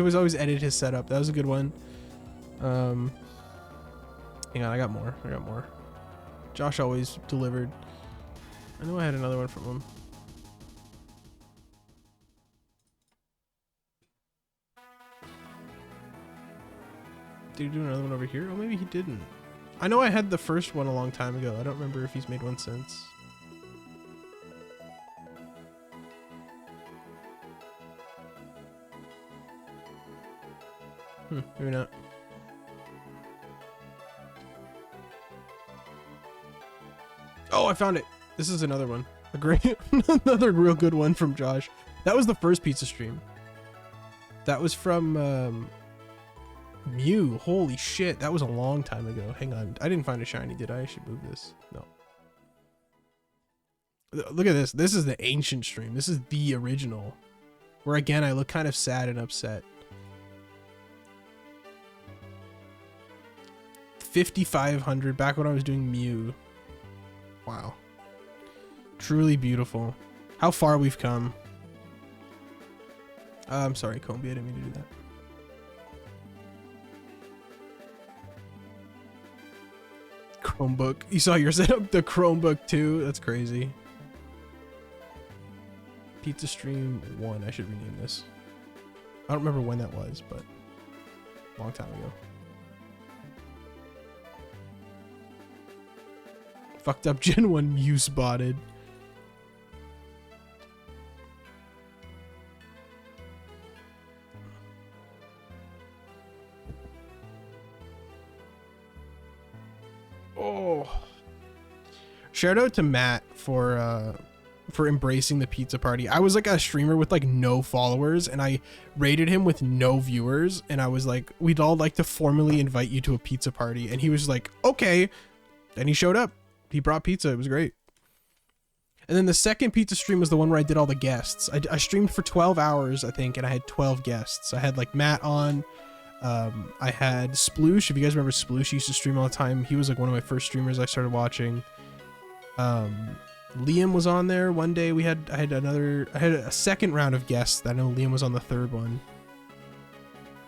was always edit his setup. That was a good one. Hang on, I got more. Josh always delivered. I know I had another one from him. Did he do another one over here? Oh, maybe he didn't. I know I had the first one a long time ago. I don't remember if he's made one since. Maybe not. Oh, I found it. This is another one. A great, another real good one from Josh. That was the first pizza stream. That was from Mew. Holy shit, that was a long time ago. Hang on, I didn't find a shiny, did I? I should move this. No. Look at this. This is the ancient stream. This is the original. Where again, I look kind of sad and upset. 5,500 back when I was doing Mew. Wow. Truly beautiful. How far we've come. I'm sorry, Combee, I didn't mean to do that. Chromebook. You saw your setup, the Chromebook too. That's crazy. Pizza Stream 1. I should rename this. I don't remember when that was, but a long time ago. Fucked up Gen 1 Mew spotted. Oh. Shout out to Matt for embracing the pizza party. I was like a streamer with like no followers and I rated him with no viewers and I was like, we'd all like to formally invite you to a pizza party, and he was like, okay. And he showed up. He brought pizza. It was great. And then the second pizza stream was the one where I did all the guests. I streamed for 12 hours, I think, and I had 12 guests. I had like Matt on. I had Sploosh. If you guys remember Sploosh, he used to stream all the time. He was like one of my first streamers I started watching. Liam was on there one day. I had a second round of guests. I know Liam was on the third one.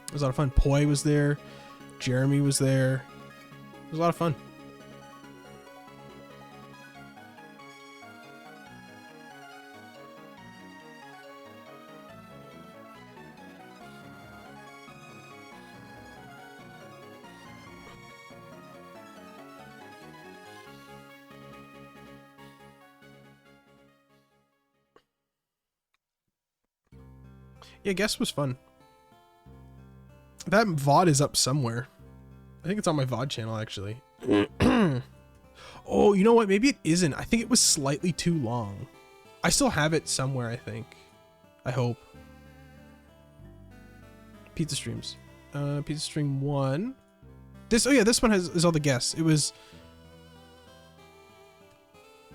It was a lot of fun. Poi was there. Jeremy was there. It was a lot of fun. Yeah, guest was fun. That VOD is up somewhere. I think it's on my VOD channel, actually. Oh, you know what? Maybe it isn't. I think it was slightly too long. I still have it somewhere, I think. I hope. Pizza streams. Pizza stream 1. Oh yeah, this one is all the guests. It was...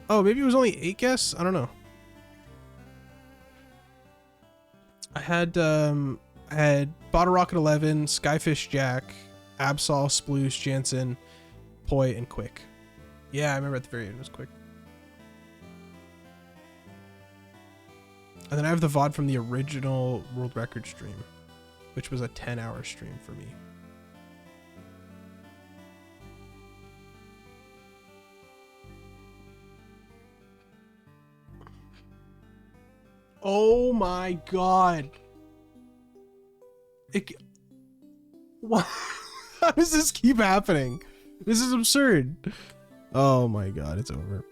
Oh, maybe it was only 8 guests? I don't know. I had Bottle Rocket 11, Skyfish Jack, Absol, Sploosh, Jansen, Poi, and Quick. Yeah, I remember at the very end it was Quick. And then I have the VOD from the original World Record stream, which was a 10-hour stream for me. Oh my god. What? How does this keep happening? This is absurd. Oh my god, it's over.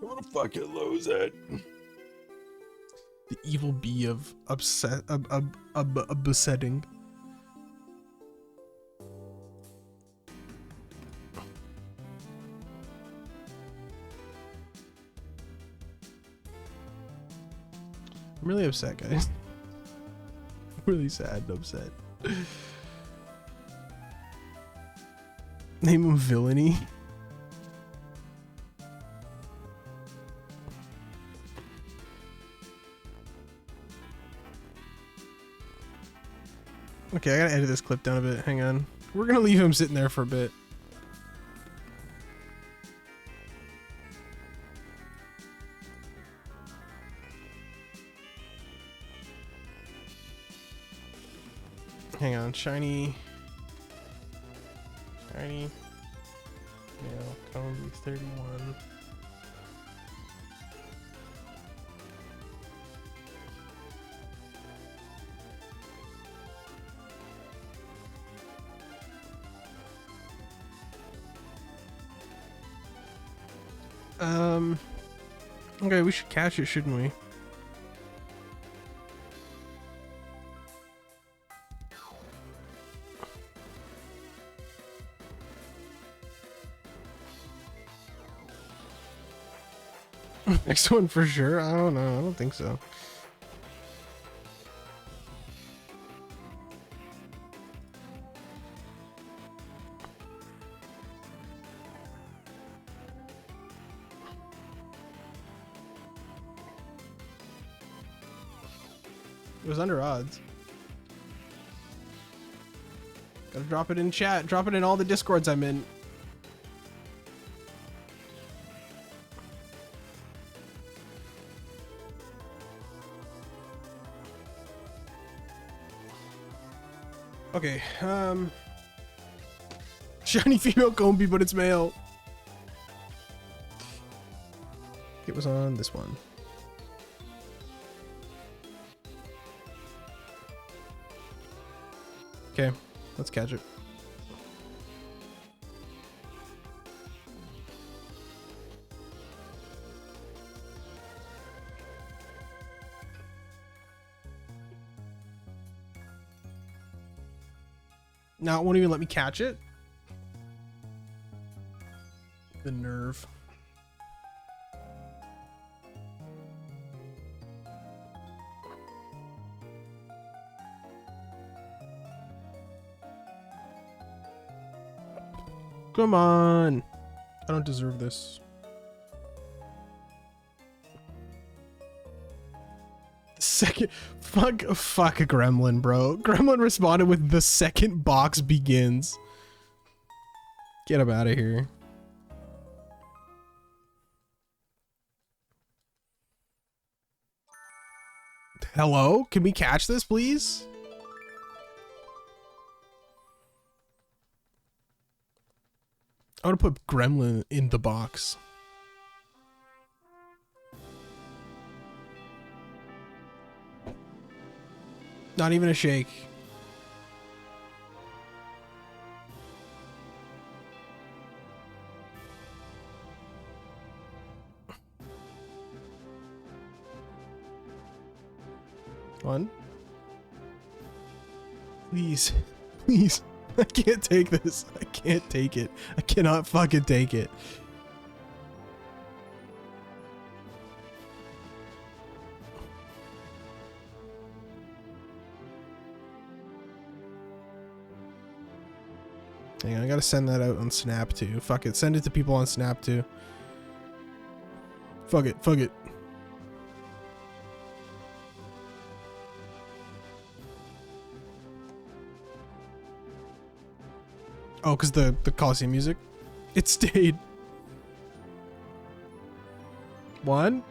I wanna fucking lose it. The evil bee of upsetting. I'm really upset, guys. I'm really sad and upset. Name him Villainy. Okay, I gotta edit this clip down a bit. Hang on. We're gonna leave him sitting there for a bit. Hang on, shiny. Male Combee 31. Okay, we should catch it, shouldn't we? Next one for sure? I don't know. I don't think so. It was under odds. Gotta drop it in chat. Drop it in all the Discords I'm in. Okay, shiny female Combee, but it's male. It was on this one. Okay, let's catch it. Now it won't even let me catch it. The nerve. Come on. I don't deserve this. Second, fuck a Gremlin, bro. Gremlin responded with the second box begins. Get him out of here. Hello? Can we catch this, please? I want to put Gremlin in the box. Not even a shake. One. Please. Please. I can't take this. I can't take it. I cannot fucking take it. Hang on, I gotta send that out on Snap too. Fuck it, send it to people on Snap too. Fuck it, fuck it. Oh, because the Coliseum music? It stayed. One.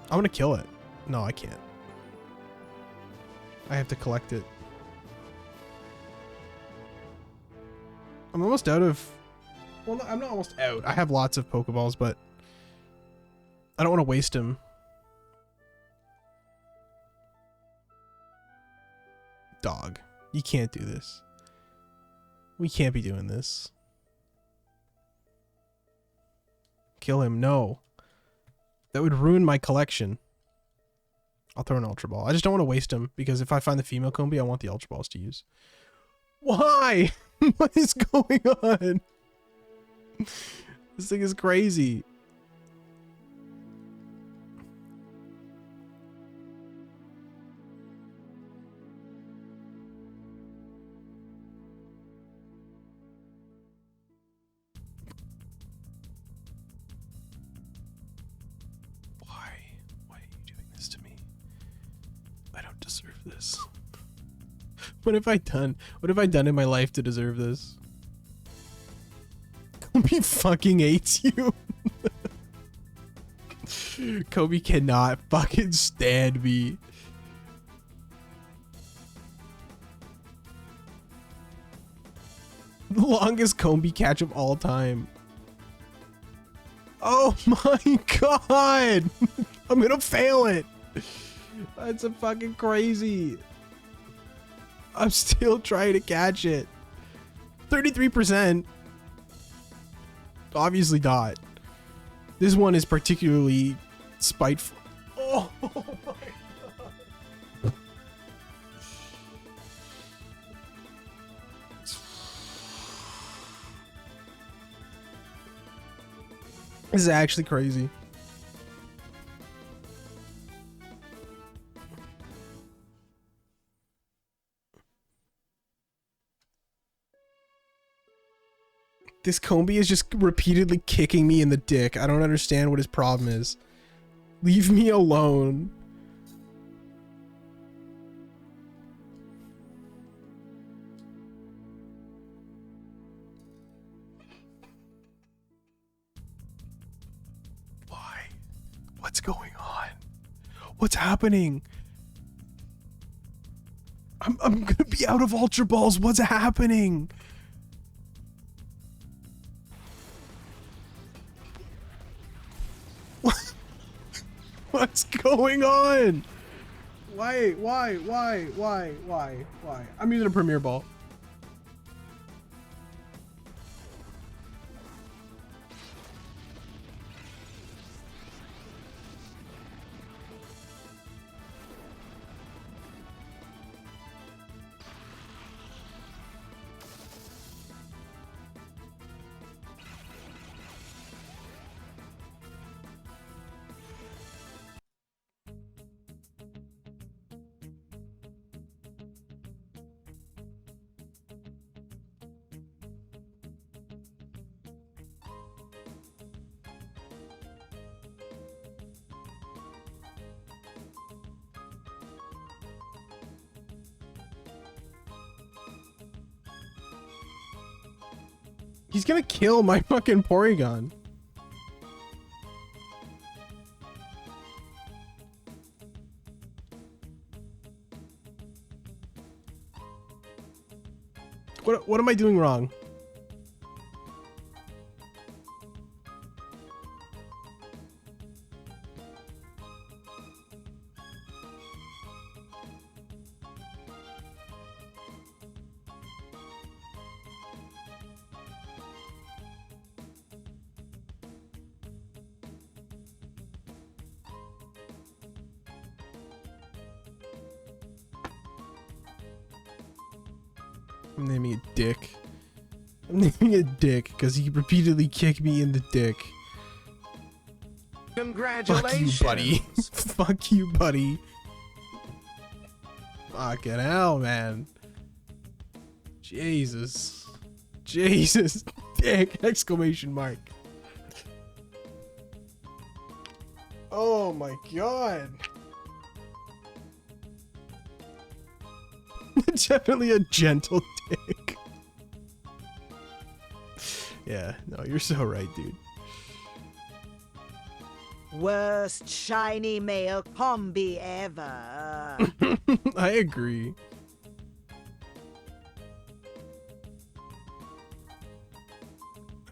I'm gonna kill it. No, I can't. I have to collect it. I'm almost out of... Well, no, I'm not almost out. I have lots of Pokeballs, but I don't want to waste them. Dog, you can't do this. We can't be doing this. Kill him. No. That would ruin my collection. I'll throw an Ultra Ball. I just don't want to waste them because if I find the female Combee, I want the Ultra Balls to use. Why? What is going on? This thing is crazy. Why are you doing this to me? I don't deserve this. What have I done? What have I done in my life to deserve this? Kobe fucking hates you. Kobe cannot fucking stand me. The longest Kobe catch of all time. Oh my god! I'm gonna fail it. That's a fucking crazy. I'm still trying to catch it. 33%. Obviously not. This one is particularly spiteful. Oh my god. This is actually crazy. This Combee is just repeatedly kicking me in the dick. I don't understand what his problem is. Leave me alone. Why? What's going on? What's happening? I'm gonna be out of Ultra Balls. What's happening? What's going on? Why? I'm using a Premier Ball. He's gonna kill my fucking Porygon. What am I doing wrong? I'm naming it Dick. I'm naming it Dick because he repeatedly kicked me in the dick.
Congratulations.
Fuck you, buddy. Fuck you, buddy. Fucking hell, man. Jesus. Jesus. Dick! Exclamation mark. Oh my god. Definitely a gentle dick. Yeah, no, you're so right, dude.
Worst shiny male combee ever.
I agree.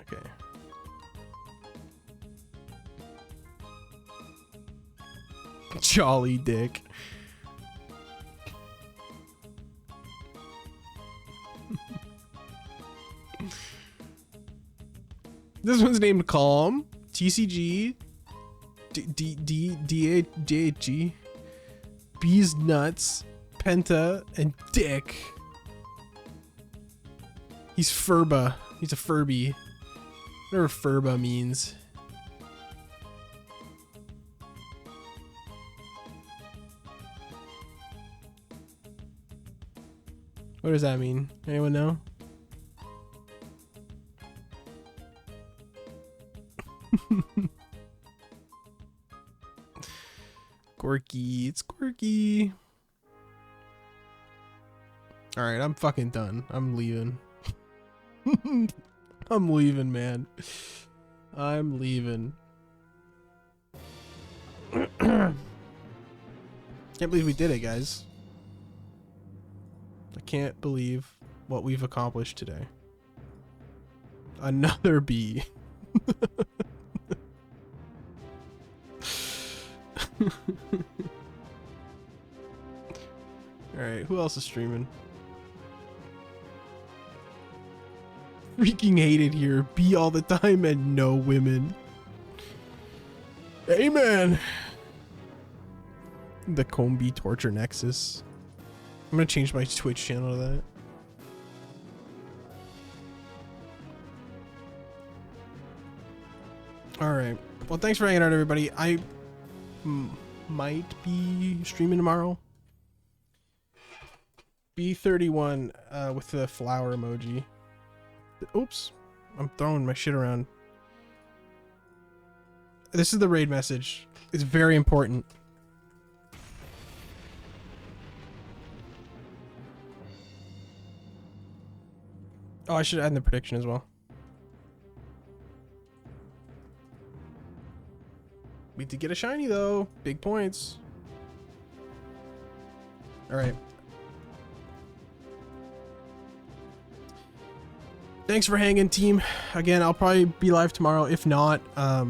Okay. Jolly dick. This one's named Calm, TCG, DHG, Bees Nuts, Penta, and Dick. He's Furba. He's a Furby. Whatever Furba means. What does that mean? Anyone know? Quirky, it's quirky. Alright, I'm fucking done. I'm leaving. I'm leaving, man. I'm leaving. Can't believe we did it, guys. I can't believe what we've accomplished today. Another bee. Alright, who else is streaming? Freaking hate it here. Be all the time and no women. Amen. The Combee Torture Nexus. I'm gonna change my Twitch channel to that. Alright. Well, thanks for hanging out, everybody. I might be streaming tomorrow. B31 with the flower emoji. Oops. I'm throwing my shit around. This is the raid message. It's very important. Oh, I should add in the prediction as well. We did get a shiny though. Big points. Alright. Thanks for hanging, team. Again, I'll probably be live tomorrow. If not, I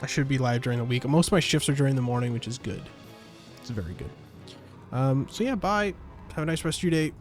should be live during the week. Most of my shifts are during the morning, which is good. It's very good. So yeah, bye. Have a nice rest of your day.